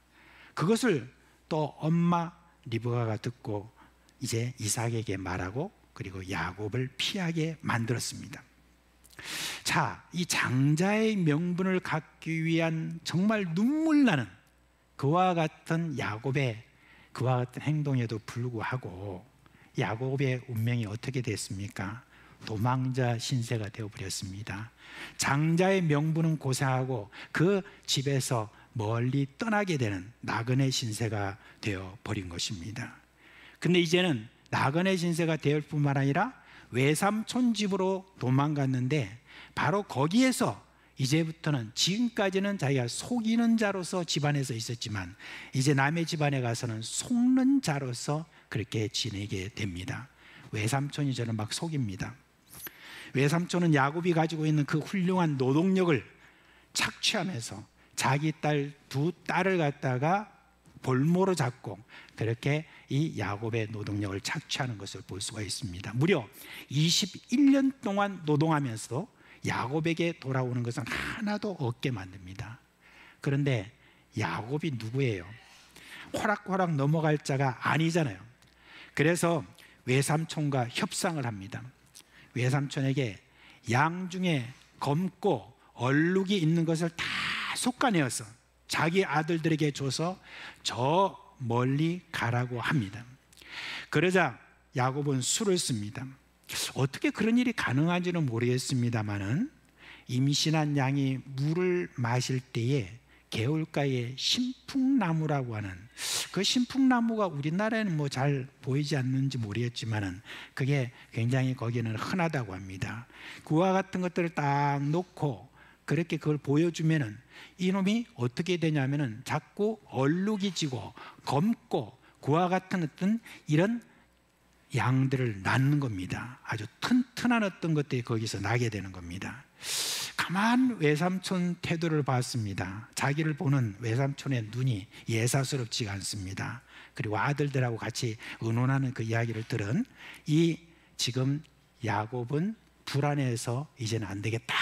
그것을 또 엄마 리브가가 듣고 이제 이삭에게 말하고 그리고 야곱을 피하게 만들었습니다. 자, 이 장자의 명분을 갖기 위한 정말 눈물 나는 그와 같은 야곱의 그와 같은 행동에도 불구하고 야곱의 운명이 어떻게 됐습니까? 도망자 신세가 되어버렸습니다. 장자의 명분은 고사하고 그 집에서 멀리 떠나게 되는 나그네 신세가 되어버린 것입니다. 근데 이제는 나그네 신세가 될 뿐만 아니라 외삼촌 집으로 도망갔는데 바로 거기에서 이제부터는 지금까지는 자기가 속이는 자로서 집안에서 있었지만 이제 남의 집안에 가서는 속는 자로서 그렇게 지내게 됩니다. 외삼촌이 저는 막 속입니다. 외삼촌은 야곱이 가지고 있는 그 훌륭한 노동력을 착취하면서 자기 두 딸을 갖다가 볼모로 잡고 그렇게 이 야곱의 노동력을 착취하는 것을 볼 수가 있습니다. 무려 21년 동안 노동하면서도 야곱에게 돌아오는 것은 하나도 없게 만듭니다. 그런데 야곱이 누구예요? 호락호락 넘어갈 자가 아니잖아요. 그래서 외삼촌과 협상을 합니다. 외삼촌에게 양 중에 검고 얼룩이 있는 것을 다 솎아내어서 자기 아들들에게 줘서 저 멀리 가라고 합니다. 그러자 야곱은 술을 씁니다. 어떻게 그런 일이 가능한지는 모르겠습니다만은 임신한 양이 물을 마실 때에 개울가에 신풍나무라고 하는 그 신풍나무가 우리나라에는 뭐 잘 보이지 않는지 모르겠지만은 그게 굉장히 거기는 흔하다고 합니다. 그와 같은 것들을 딱 놓고 그렇게 그걸 보여주면은 이놈이 어떻게 되냐면은 자꾸 얼룩이 지고 검고 그와 같은 어떤 이런 양들을 낳는 겁니다. 아주 튼튼한 어떤 것들이 거기서 나게 되는 겁니다. 가만 외삼촌 태도를 봤습니다. 자기를 보는 외삼촌의 눈이 예사스럽지가 않습니다. 그리고 아들들하고 같이 의논하는 그 이야기를 들은 이 지금 야곱은 불안해서 이제는 안 되겠다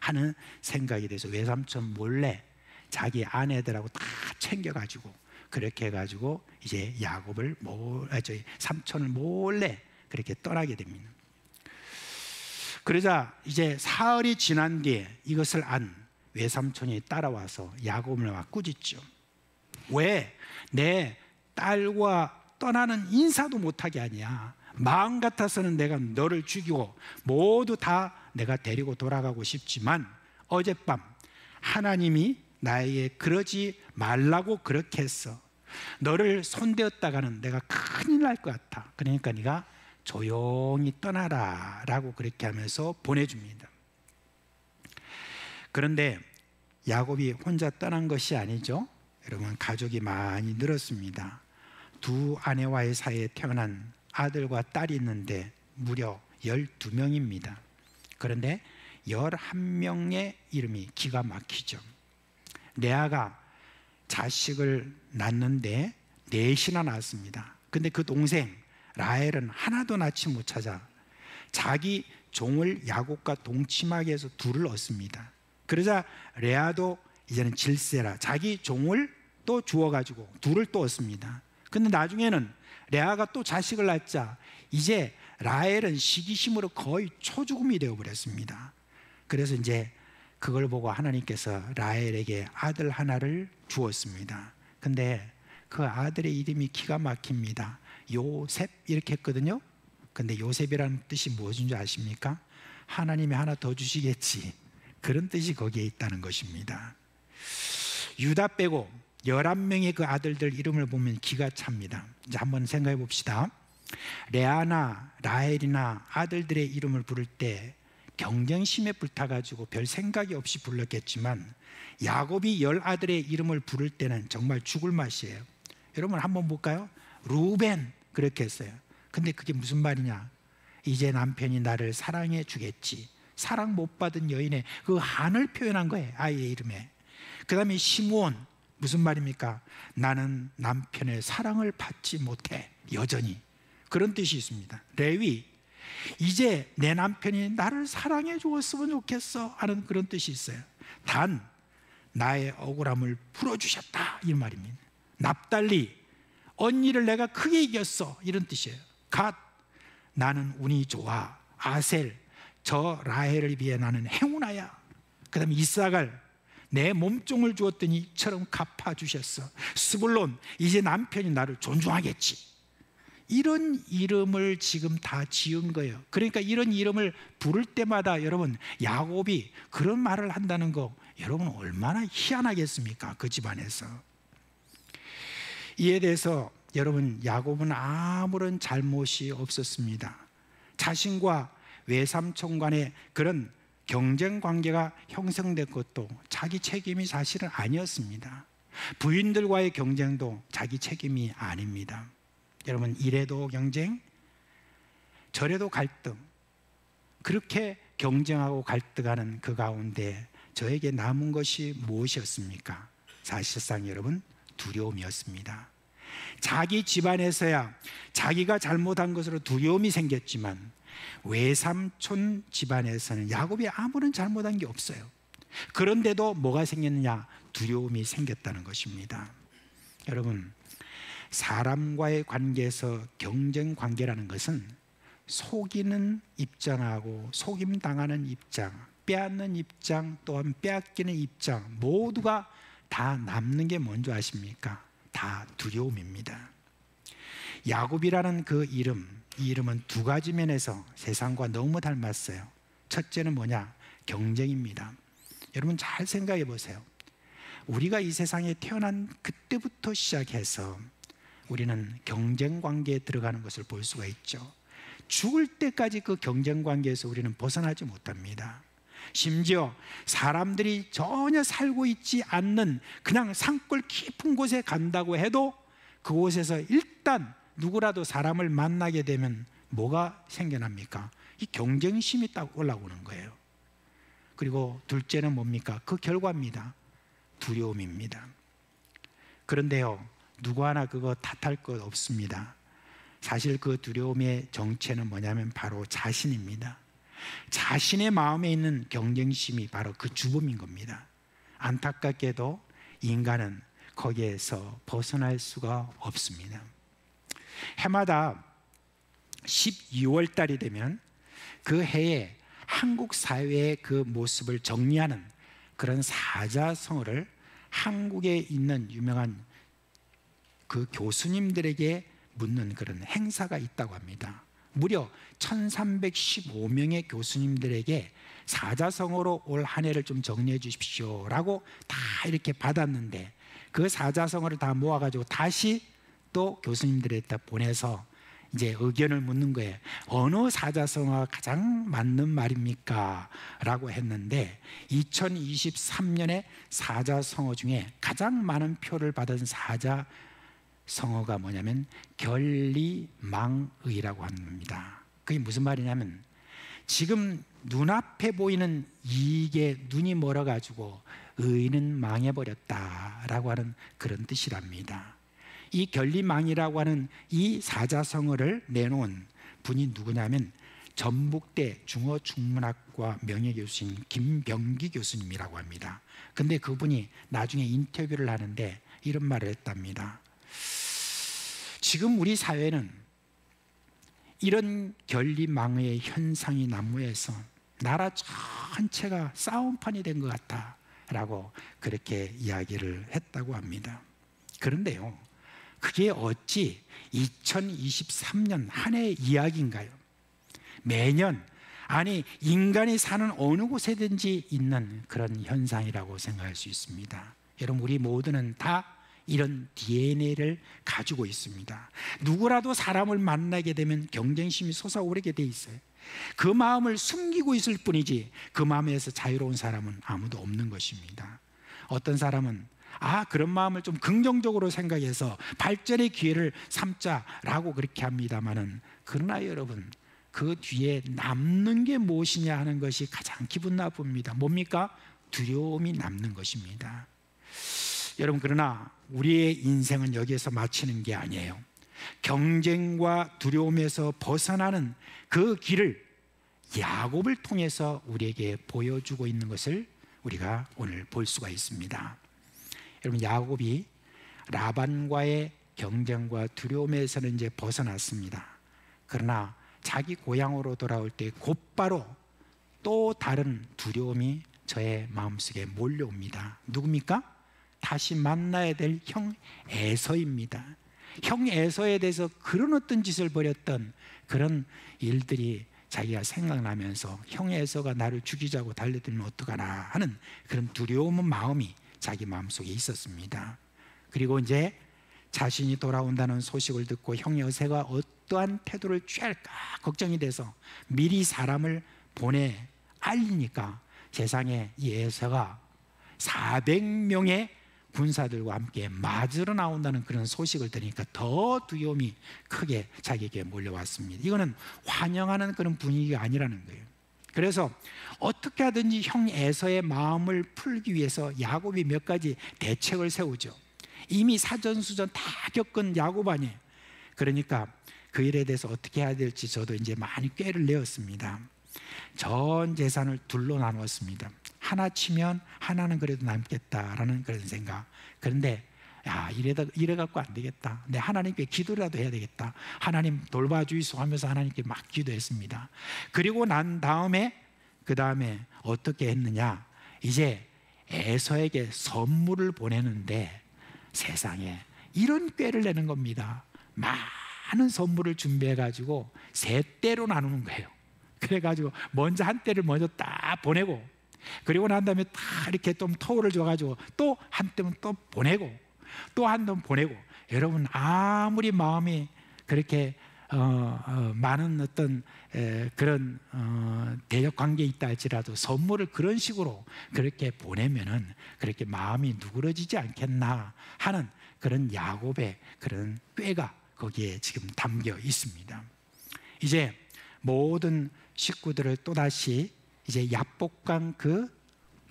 하는 생각이 돼서 외삼촌 몰래 자기 아내들하고 다 챙겨가지고 그렇게 해가지고 이제 야곱을 삼촌을 몰래 그렇게 떠나게 됩니다. 그러자 이제 사흘이 지난 뒤에 이것을 안 외삼촌이 따라와서 야곱을 막 꾸짖죠. 왜 내 딸과 떠나는 인사도 못하게 하냐? 마음 같아서는 내가 너를 죽이고 모두 다 내가 데리고 돌아가고 싶지만 어젯밤 하나님이 나에게 그러지 말라고 그렇게 했어. 너를 손대었다가는 내가 큰일 날 것 같아. 그러니까 네가 조용히 떠나라 라고 그렇게 하면서 보내줍니다. 그런데 야곱이 혼자 떠난 것이 아니죠. 여러분, 가족이 많이 늘었습니다. 두 아내와의 사이에 태어난 아들과 딸이 있는데 무려 12명입니다. 그런데 11명의 이름이 기가 막히죠. 레아가 자식을 낳는데 넷이나 낳았습니다. 근데 그 동생 라헬은 하나도 낳지 못하자 자기 종을 야곱과 동침하게 해서 둘을 얻습니다. 그러자 레아도 이제는 질세라 자기 종을 또 주어가지고 둘을 또 얻습니다. 근데 나중에는 레아가 또 자식을 낳자 이제 라헬은 시기심으로 거의 초죽음이 되어버렸습니다. 그래서 이제 그걸 보고 하나님께서 라헬에게 아들 하나를 주었습니다. 근데 그 아들의 이름이 기가 막힙니다. 요셉 이렇게 했거든요. 근데 요셉이라는 뜻이 무엇인 줄 아십니까? 하나님이 하나 더 주시겠지, 그런 뜻이 거기에 있다는 것입니다. 유다 빼고 11명의 그 아들들 이름을 보면 기가 찹니다. 이제 한번 생각해 봅시다. 레아나 라헬이나 아들들의 이름을 부를 때 경쟁심에 불타가지고 별 생각이 없이 불렀겠지만 야곱이 10아들의 이름을 부를 때는 정말 죽을 맛이에요. 여러분 한번 볼까요? 루벤 그렇게 했어요. 근데 그게 무슨 말이냐? 이제 남편이 나를 사랑해 주겠지. 사랑 못 받은 여인의 그 한을 표현한 거예요, 아이의 이름에. 그 다음에 시므온, 무슨 말입니까? 나는 남편의 사랑을 받지 못해, 여전히. 그런 뜻이 있습니다. 레위, 이제 내 남편이 나를 사랑해 주었으면 좋겠어 하는 그런 뜻이 있어요. 단, 나의 억울함을 풀어주셨다, 이 말입니다. 납달리, 언니를 내가 크게 이겼어, 이런 뜻이에요. 갓, 나는 운이 좋아. 아셀, 저 라헬을 위해 나는 행운아야. 그 다음에 이사갈, 내 몸종을 주었더니 이처럼 갚아주셨어. 스불론, 이제 남편이 나를 존중하겠지. 이런 이름을 지금 다 지은 거예요. 그러니까 이런 이름을 부를 때마다 여러분, 야곱이 그런 말을 한다는 거 여러분 얼마나 희한하겠습니까? 그 집안에서. 이에 대해서 여러분, 야곱은 아무런 잘못이 없었습니다. 자신과 외삼촌 간의 그런 경쟁 관계가 형성된 것도 자기 책임이 사실은 아니었습니다. 부인들과의 경쟁도 자기 책임이 아닙니다. 여러분, 이래도 경쟁, 저래도 갈등, 그렇게 경쟁하고 갈등하는 그 가운데 저에게 남은 것이 무엇이었습니까? 사실상 여러분, 두려움이었습니다. 자기 집안에서야 자기가 잘못한 것으로 두려움이 생겼지만 외삼촌 집안에서는 야곱이 아무런 잘못한 게 없어요. 그런데도 뭐가 생겼느냐? 두려움이 생겼다는 것입니다. 여러분, 사람과의 관계에서 경쟁 관계라는 것은 속이는 입장하고 속임당하는 입장, 빼앗는 입장, 또한 빼앗기는 입장, 모두가 다 남는 게 뭔지 아십니까? 다 두려움입니다. 야곱이라는 그 이름, 이 이름은 두 가지 면에서 세상과 너무 닮았어요. 첫째는 뭐냐? 경쟁입니다. 여러분 잘 생각해 보세요. 우리가 이 세상에 태어난 그때부터 시작해서 우리는 경쟁 관계에 들어가는 것을 볼 수가 있죠. 죽을 때까지 그 경쟁 관계에서 우리는 벗어나지 못합니다. 심지어 사람들이 전혀 살고 있지 않는 그냥 산골 깊은 곳에 간다고 해도 그곳에서 일단 누구라도 사람을 만나게 되면 뭐가 생겨납니까? 이 경쟁심이 딱 올라오는 거예요. 그리고 둘째는 뭡니까? 그 결과입니다. 두려움입니다. 그런데요, 누구 하나 그거 탓할 것 없습니다. 사실 그 두려움의 정체는 뭐냐면 바로 자신입니다. 자신의 마음에 있는 경쟁심이 바로 그 주범인 겁니다. 안타깝게도 인간은 거기에서 벗어날 수가 없습니다. 해마다 12월 달이 되면 그 해에 한국 사회의 그 모습을 정리하는 그런 사자성어를 한국에 있는 유명한 그 교수님들에게 묻는 그런 행사가 있다고 합니다. 무려 1315명의 교수님들에게 사자성어로 올 한 해를 좀 정리해 주십시오 라고 다 이렇게 받았는데, 그 사자성어를 다 모아가지고 다시 또 교수님들에게 보내서 이제 의견을 묻는 거예요. 어느 사자성어가 가장 맞는 말입니까? 라고 했는데 2023년에 사자성어 중에 가장 많은 표를 받은 사자성어가 뭐냐면 결리망의라고 합니다. 그게 무슨 말이냐면 지금 눈앞에 보이는 이익에 눈이 멀어가지고 의는 망해버렸다라고 하는 그런 뜻이랍니다. 이 결리망이라고 하는 이 사자성어를 내놓은 분이 누구냐면 전북대 중어중문학과 명예교수인 김병기 교수님이라고 합니다. 근데 그분이 나중에 인터뷰를 하는데 이런 말을 했답니다. 지금 우리 사회는 이런 결리망의 현상이 난무해서 나라 전체가 싸움판이 된 것 같다 라고 그렇게 이야기를 했다고 합니다. 그런데요, 그게 어찌 2023년 한 해의 이야기인가요? 매년, 아니 인간이 사는 어느 곳에든지 있는 그런 현상이라고 생각할 수 있습니다. 여러분, 우리 모두는 다 이런 DNA를 가지고 있습니다. 누구라도 사람을 만나게 되면 경쟁심이 솟아오르게 돼 있어요. 그 마음을 숨기고 있을 뿐이지 그 마음에서 자유로운 사람은 아무도 없는 것입니다. 어떤 사람은 그런 마음을 좀 긍정적으로 생각해서 발전의 기회를 삼자라고 그렇게 합니다만은, 그러나 여러분, 그 뒤에 남는 게 무엇이냐 하는 것이 가장 기분 나쁩니다. 뭡니까? 두려움이 남는 것입니다. 여러분, 그러나 우리의 인생은 여기에서 마치는 게 아니에요. 경쟁과 두려움에서 벗어나는 그 길을 야곱을 통해서 우리에게 보여주고 있는 것을 우리가 오늘 볼 수가 있습니다. 여러분, 야곱이 라반과의 경쟁과 두려움에서는 이제 벗어났습니다. 그러나 자기 고향으로 돌아올 때 곧바로 또 다른 두려움이 저의 마음속에 몰려옵니다. 누굽니까? 다시 만나야 될 형 에서입니다. 형 에서에 대해서 그런 어떤 짓을 벌였던 그런 일들이 자기가 생각나면서 형 에서가 나를 죽이자고 달려들면 어떡하나 하는 그런 두려운 마음이 자기 마음속에 있었습니다. 그리고 이제 자신이 돌아온다는 소식을 듣고 형 에서가 어떠한 태도를 취할까 걱정이 돼서 미리 사람을 보내 알리니까 세상에 이 에서가 400명의 군사들과 함께 맞으러 나온다는 그런 소식을 들으니까 더 두려움이 크게 자기에게 몰려왔습니다. 이거는 환영하는 그런 분위기가 아니라는 거예요. 그래서 어떻게 하든지 형 에서의 마음을 풀기 위해서 야곱이 몇 가지 대책을 세우죠. 이미 사전수전 다 겪은 야곱 아니에요. 그러니까 그 일에 대해서 어떻게 해야 될지 저도 이제 많이 꾀를 내었습니다. 전 재산을 둘로 나누었습니다. 하나 치면 하나는 그래도 남겠다라는 그런 생각. 그런데 이래 갖고 안 되겠다. 내 하나님께 기도라도 해야 되겠다. 하나님 돌봐주이소 하면서 하나님께 막 기도했습니다. 그리고 난 다음에 그 다음에 어떻게 했느냐? 이제 에서에게 선물을 보내는데 세상에 이런 꾀를 내는 겁니다. 많은 선물을 준비해 가지고 세 대로 나누는 거예요. 그래 가지고 먼저 한 대를 먼저 딱 보내고, 그리고 난 다음에 다 이렇게 좀 토를 줘가지고 또 한 대는 또 보내고 또 한 번 보내고. 여러분, 아무리 마음이 그렇게 많은 어떤 그런 대적 관계에 있다 할지라도 선물을 그런 식으로 그렇게 보내면은 그렇게 마음이 누그러지지 않겠나 하는 그런 야곱의 그런 꾀가 거기에 지금 담겨 있습니다. 이제 모든 식구들을 또다시 이제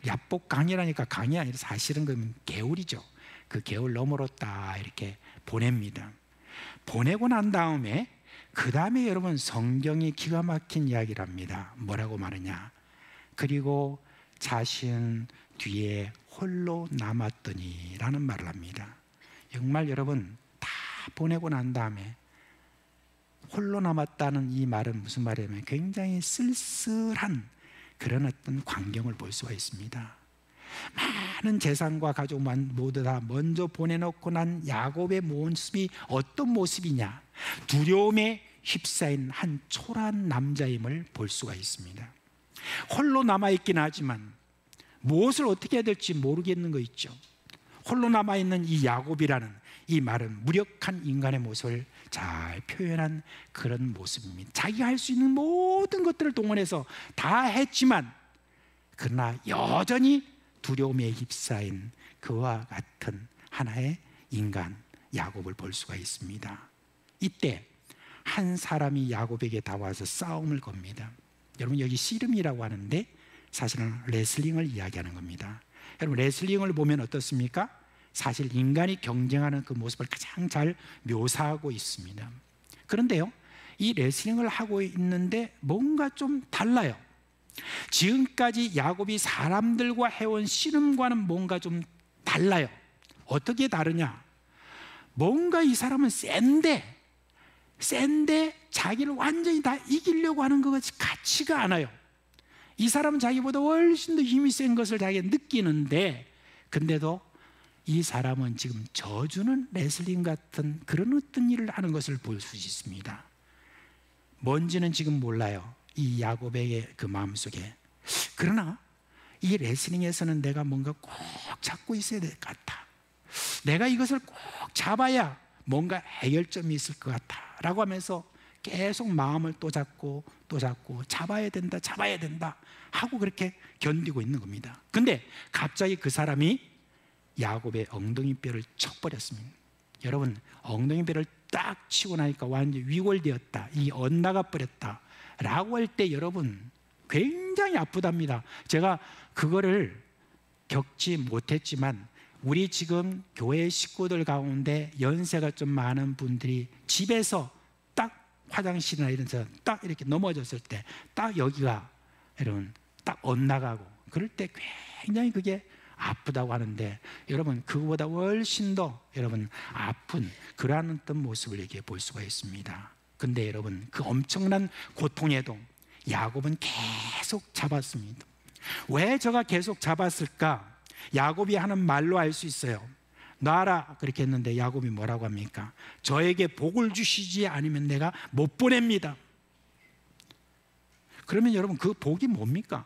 야복강이라니까 강이 아니라 사실은 그 개울이죠. 그 개울 너머로 딱 이렇게 보냅니다. 보내고 난 다음에 그 다음에 여러분 성경이 기가 막힌 이야기를 합니다. 뭐라고 말하냐? 그리고 자신 뒤에 홀로 남았더니 라는 말을 합니다. 정말 여러분 다 보내고 난 다음에 홀로 남았다는 이 말은 무슨 말이냐면 굉장히 쓸쓸한 그런 어떤 광경을 볼 수가 있습니다. 많은 재산과 가족 모두 다 먼저 보내놓고 난 야곱의 모습이 어떤 모습이냐? 두려움에 휩싸인 한 초라한 남자임을 볼 수가 있습니다. 홀로 남아있긴 하지만 무엇을 어떻게 해야 될지 모르겠는 거 있죠. 홀로 남아있는 이 야곱이라는 이 말은 무력한 인간의 모습을 잘 표현한 그런 모습입니다. 자기가 할 수 있는 모든 것들을 동원해서 다 했지만 그러나 여전히 두려움에 휩싸인 그와 같은 하나의 인간 야곱을 볼 수가 있습니다. 이때 한 사람이 야곱에게 다가와서 싸움을 겁니다. 여러분 여기 씨름이라고 하는데 사실은 레슬링을 이야기하는 겁니다. 여러분 레슬링을 보면 어떻습니까? 사실 인간이 경쟁하는 그 모습을 가장 잘 묘사하고 있습니다. 그런데요, 이 레슬링을 하고 있는데 뭔가 좀 달라요. 지금까지 야곱이 사람들과 해온 씨름과는 뭔가 좀 달라요. 어떻게 다르냐? 뭔가 이 사람은 센데 자기를 완전히 다 이기려고 하는 것 같이 같지가 않아요. 이 사람은 자기보다 훨씬 더 힘이 센 것을 자기가 느끼는데 근데도 이 사람은 지금 져주는 레슬링 같은 그런 어떤 일을 하는 것을 볼 수 있습니다. 뭔지는 지금 몰라요. 이 야곱에게 그 마음속에. 그러나 이 레슬링에서는 내가 뭔가 꼭 잡고 있어야 될 것 같아. 내가 이것을 꼭 잡아야 뭔가 해결점이 있을 것 같아 라고 하면서 계속 마음을 또 잡고 잡아야 된다 하고 그렇게 견디고 있는 겁니다. 근데 갑자기 그 사람이 야곱의 엉덩이뼈를 척버렸습니다. 여러분 엉덩이뼈를 딱 치고 나니까 완전히 위골되었다, 이 엇나가 버렸다 라고 할 때 여러분 굉장히 아프답니다. 제가 그거를 겪지 못했지만 우리 지금 교회 식구들 가운데 연세가 좀 많은 분들이 집에서 딱 화장실이나 이런 데서 딱 이렇게 넘어졌을 때 딱 여기가 여러분 딱 엇나가고 그럴 때 굉장히 그게 아프다고 하는데 여러분 그거보다 훨씬 더 여러분 아픈 그러한 어떤 모습을 이렇게 볼 수가 있습니다. 근데 여러분 그 엄청난 고통에도 야곱은 계속 잡았습니다. 왜 저가 계속 잡았을까? 야곱이 하는 말로 알 수 있어요. 놔라 그렇게 했는데 야곱이 뭐라고 합니까? 저에게 복을 주시지 않으면 내가 못 보냅니다. 그러면 여러분 그 복이 뭡니까?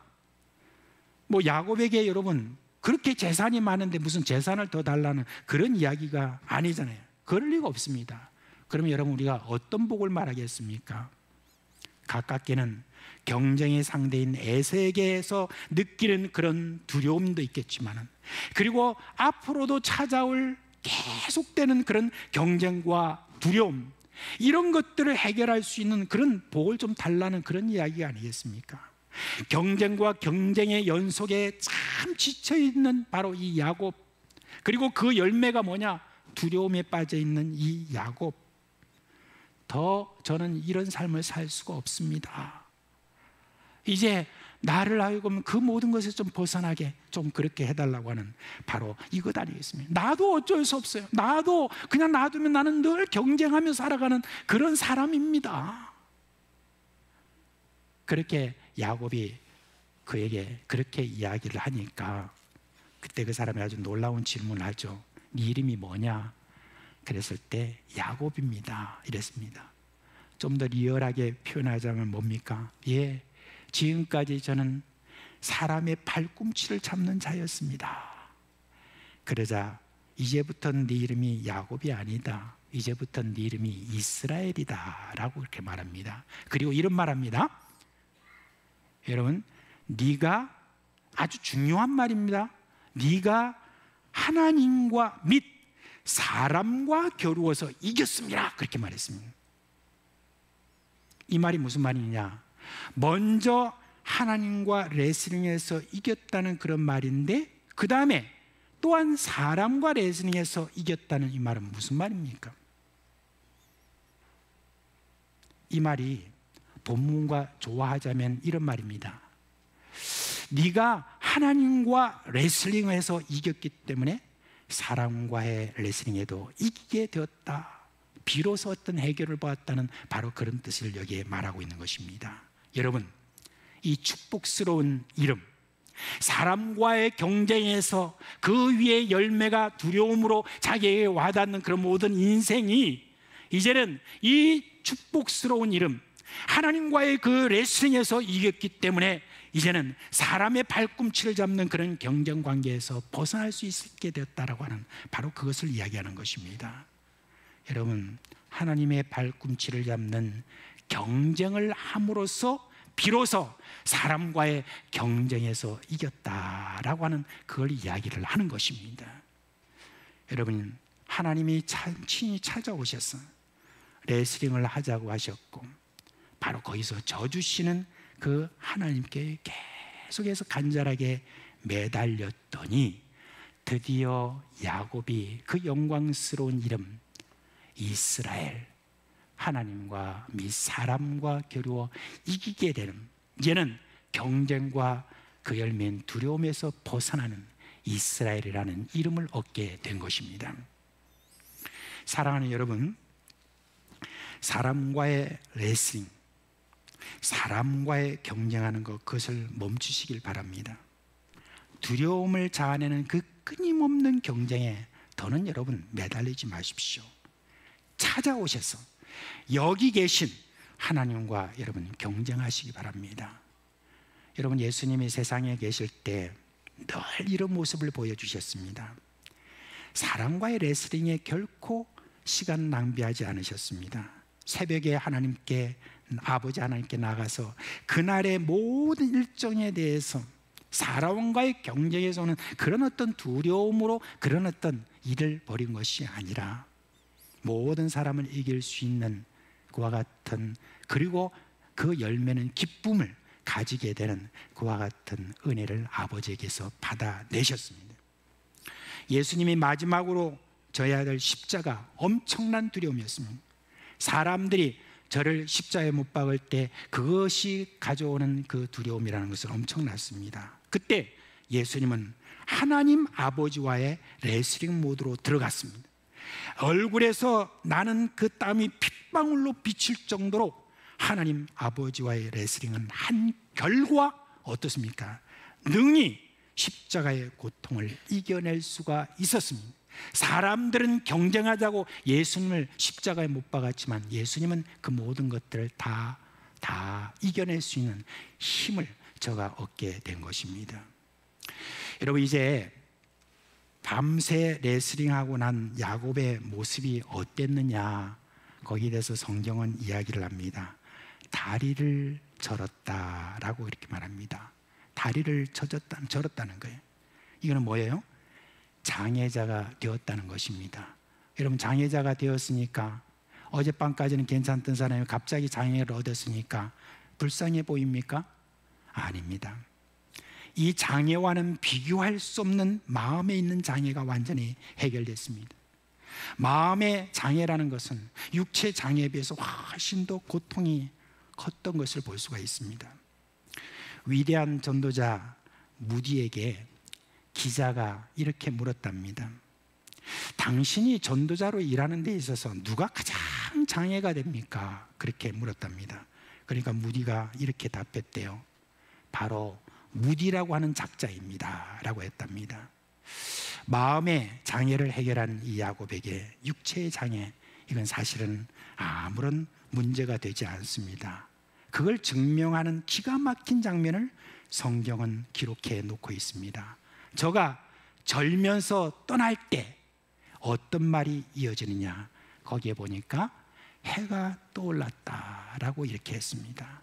뭐 야곱에게 여러분 그렇게 재산이 많은데 무슨 재산을 더 달라는 그런 이야기가 아니잖아요. 그럴 리가 없습니다. 그러면 여러분 우리가 어떤 복을 말하겠습니까? 가깝게는 경쟁의 상대인 에서에게서 느끼는 그런 두려움도 있겠지만 그리고 앞으로도 찾아올 계속되는 그런 경쟁과 두려움 이런 것들을 해결할 수 있는 그런 복을 좀 달라는 그런 이야기가 아니겠습니까? 경쟁과 경쟁의 연속에 참 지쳐있는 바로 이 야곱 그리고 그 열매가 뭐냐? 두려움에 빠져있는 이 야곱 더 저는 이런 삶을 살 수가 없습니다. 이제 나를 하여금 그 모든 것에서 좀 벗어나게 좀 그렇게 해달라고 하는 바로 이것 아니겠습니까? 나도 어쩔 수 없어요. 나도 그냥 놔두면 나는 늘 경쟁하며 살아가는 그런 사람입니다. 그렇게 야곱이 그에게 그렇게 이야기를 하니까 그때 그 사람이 아주 놀라운 질문을 하죠. 네 이름이 뭐냐? 그랬을 때 야곱입니다 이랬습니다. 좀 더 리얼하게 표현하자면 뭡니까? 예, 지금까지 저는 사람의 발꿈치를 잡는 자였습니다. 그러자 이제부터는 네 이름이 야곱이 아니다. 이제부터는 네 이름이 이스라엘이다 라고 그렇게 말합니다. 그리고 이런 말합니다. 여러분 네가 아주 중요한 말입니다. 네가 하나님과 및 사람과 겨루어서 이겼습니다 그렇게 말했습니다. 이 말이 무슨 말이냐? 먼저 하나님과 레슬링에서 이겼다는 그런 말인데, 그 다음에 또한 사람과 레슬링에서 이겼다는 이 말은 무슨 말입니까? 이 말이 본문과 조화하자면 이런 말입니다. 네가 하나님과 레슬링에서 이겼기 때문에 사람과의 레슬링에도 이기게 되었다. 비로소 어떤 해결을 보았다는 바로 그런 뜻을 여기에 말하고 있는 것입니다. 여러분, 이 축복스러운 이름, 사람과의 경쟁에서 그 위에 열매가 두려움으로 자기에게 와닿는 그런 모든 인생이 이제는 이 축복스러운 이름, 하나님과의 그 레슬링에서 이겼기 때문에 이제는 사람의 발꿈치를 잡는 그런 경쟁 관계에서 벗어날 수 있게 되었다라고 하는 바로 그것을 이야기하는 것입니다. 여러분, 하나님의 발꿈치를 잡는 경쟁을 함으로써 비로소 사람과의 경쟁에서 이겼다라고 하는 그걸 이야기를 하는 것입니다. 여러분, 하나님이 친히 찾아오셔서 레슬링을 하자고 하셨고 바로 거기서 져주시는 그 하나님께 계속해서 간절하게 매달렸더니 드디어 야곱이 그 영광스러운 이름 이스라엘, 하나님과 및 사람과 겨루어 이기게 되는, 이제는 경쟁과 그 열매인 두려움에서 벗어나는 이스라엘이라는 이름을 얻게 된 것입니다. 사랑하는 여러분, 사람과의 레슬링, 사람과의 경쟁하는 것, 그것을 멈추시길 바랍니다. 두려움을 자아내는 그 끊임없는 경쟁에 더는 여러분 매달리지 마십시오. 찾아오셔서 여기 계신 하나님과 여러분 경쟁하시기 바랍니다. 여러분, 예수님이 세상에 계실 때 늘 이런 모습을 보여주셨습니다. 사람과의 레슬링에 결코 시간 낭비하지 않으셨습니다. 새벽에 아버지 하나님께 나가서 그날의 모든 일정에 대해서 사람과의 경쟁에서 오는 그런 어떤 두려움으로 그런 어떤 일을 벌인 것이 아니라 모든 사람을 이길 수 있는 그와 같은, 그리고 그 열매는 기쁨을 가지게 되는 그와 같은 은혜를 아버지에게서 받아내셨습니다. 예수님이 마지막으로 져야 될 십자가, 엄청난 두려움이었습니다. 사람들이 저를 십자가에 못 박을 때 그것이 가져오는 그 두려움이라는 것은 엄청났습니다. 그때 예수님은 하나님 아버지와의 레슬링 모드로 들어갔습니다. 얼굴에서 나는 그 땀이 핏방울로 비칠 정도로 하나님 아버지와의 레슬링은 한 결과 어떻습니까? 능히 십자가의 고통을 이겨낼 수가 있었습니다. 사람들은 경쟁하자고 예수님을 십자가에 못 박았지만 예수님은 그 모든 것들을 다 이겨낼 수 있는 힘을 저가 얻게 된 것입니다. 여러분, 이제 밤새 레슬링하고 난 야곱의 모습이 어땠느냐, 거기에 대해서 성경은 이야기를 합니다. 다리를 절었다라고 이렇게 말합니다. 다리를 절었다는 거예요. 이거는 뭐예요? 장애자가 되었다는 것입니다. 여러분, 장애자가 되었으니까, 어젯밤까지는 괜찮던 사람이 갑자기 장애를 얻었으니까 불쌍해 보입니까? 아닙니다. 이 장애와는 비교할 수 없는 마음에 있는 장애가 완전히 해결됐습니다. 마음의 장애라는 것은 육체 장애에 비해서 훨씬 더 고통이 컸던 것을 볼 수가 있습니다. 위대한 전도자 무디에게 기자가 이렇게 물었답니다. 당신이 전도자로 일하는 데 있어서 누가 가장 장애가 됩니까? 그렇게 물었답니다. 그러니까 무디가 이렇게 답했대요. 바로 무디라고 하는 작자입니다 라고 했답니다. 마음의 장애를 해결한 이 야곱에게 육체의 장애, 이건 사실은 아무런 문제가 되지 않습니다. 그걸 증명하는 기가 막힌 장면을 성경은 기록해 놓고 있습니다. 저가 절면서 떠날 때 어떤 말이 이어지느냐, 거기에 보니까 해가 떠올랐다라고 이렇게 했습니다.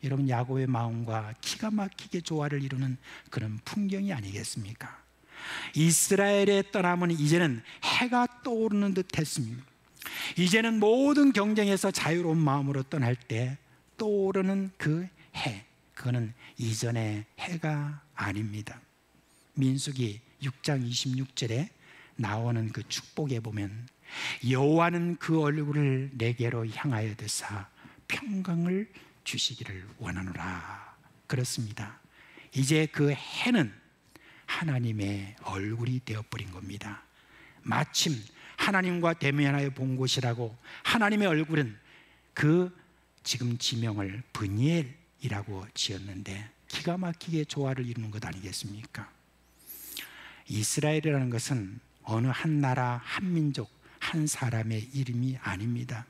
여러분, 야곱의 마음과 기가 막히게 조화를 이루는 그런 풍경이 아니겠습니까? 이스라엘의 떠남은 이제는 해가 떠오르는 듯 했습니다. 이제는 모든 경쟁에서 자유로운 마음으로 떠날 때 떠오르는 그 해, 그거는 이전의 해가 아닙니다. 민수기 6장 26절에 나오는 그 축복에 보면 여호와는 그 얼굴을 내게로 향하여 드사 평강을 주시기를 원하노라. 그렇습니다. 이제 그 해는 하나님의 얼굴이 되어버린 겁니다. 마침 하나님과 대면하여 본 곳이라고 하나님의 얼굴은 그 지금 지명을 브니엘이라고 지었는데 기가 막히게 조화를 이루는 것 아니겠습니까? 이스라엘이라는 것은 어느 한 나라, 한 민족, 한 사람의 이름이 아닙니다.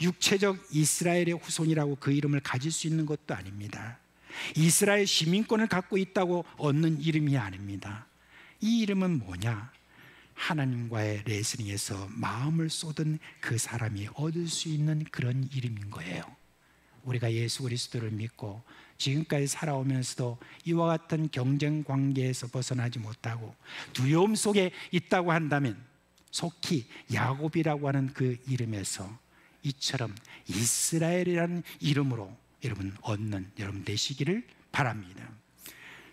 육체적 이스라엘의 후손이라고 그 이름을 가질 수 있는 것도 아닙니다. 이스라엘 시민권을 갖고 있다고 얻는 이름이 아닙니다. 이 이름은 뭐냐? 하나님과의 레슬링에서 마음을 쏟은 그 사람이 얻을 수 있는 그런 이름인 거예요. 우리가 예수 그리스도를 믿고 지금까지 살아오면서도 이와 같은 경쟁 관계에서 벗어나지 못하고 두려움 속에 있다고 한다면 속히 야곱이라고 하는 그 이름에서 이처럼 이스라엘이라는 이름으로 여러분 얻는 여러분 되시기를 바랍니다.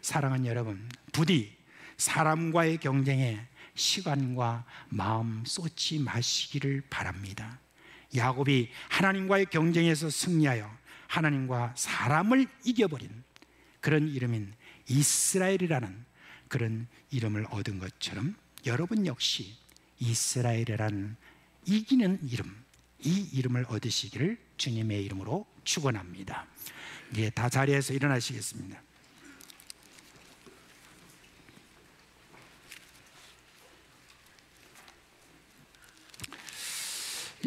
사랑하는 여러분, 부디 사람과의 경쟁에 시간과 마음 쏟지 마시기를 바랍니다. 야곱이 하나님과의 경쟁에서 승리하여 하나님과 사람을 이겨버린 그런 이름인 이스라엘이라는 그런 이름을 얻은 것처럼 여러분 역시 이스라엘이라는 이기는 이름, 이 이름을 얻으시기를 주님의 이름으로 축원합니다. 이제 다 자리에서 일어나시겠습니다.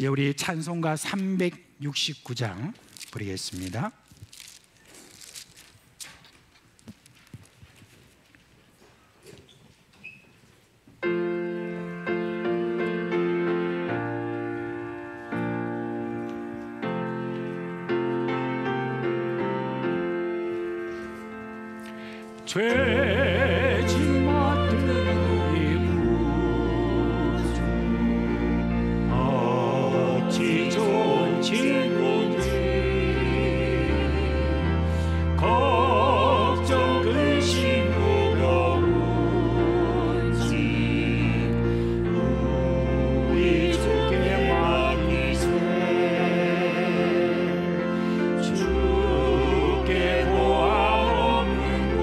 우리 찬송가 369장 부르겠습니다. 죄진 맛들이 부주 어찌 좋은 친구들 걱정 근심 무거운지 우리 주께 맡기세 주께 보아 없는 곳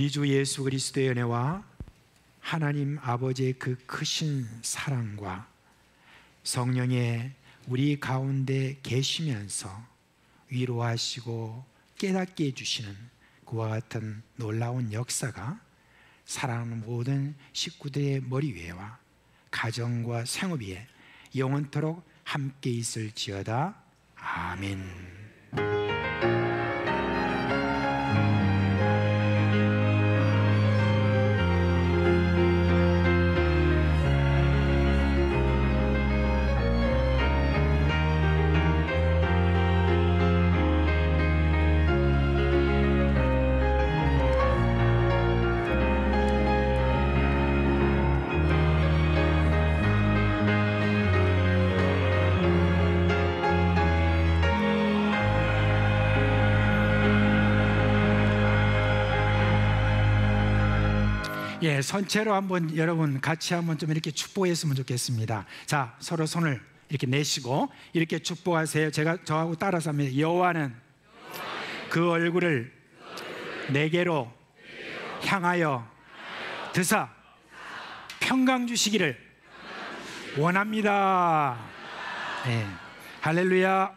우리 주 예수 그리스도의 은혜와 하나님 아버지의 그 크신 사랑과 성령의 우리 가운데 계시면서 위로하시고 깨닫게 해주시는 그와 같은 놀라운 역사가 사랑하는 모든 식구들의 머리 위에와 가정과 생업 위에 영원토록 함께 있을지어다. 아멘. 예, 선체로 한번 여러분 같이 한번 좀 이렇게 축복했으면 좋겠습니다. 자, 서로 손을 이렇게 내시고 이렇게 축복하세요. 제가 저하고 따라서 합니다. 여호와는 그 얼굴을 내게로 향하여 드사 평강 주시기를 원합니다. 예, 할렐루야.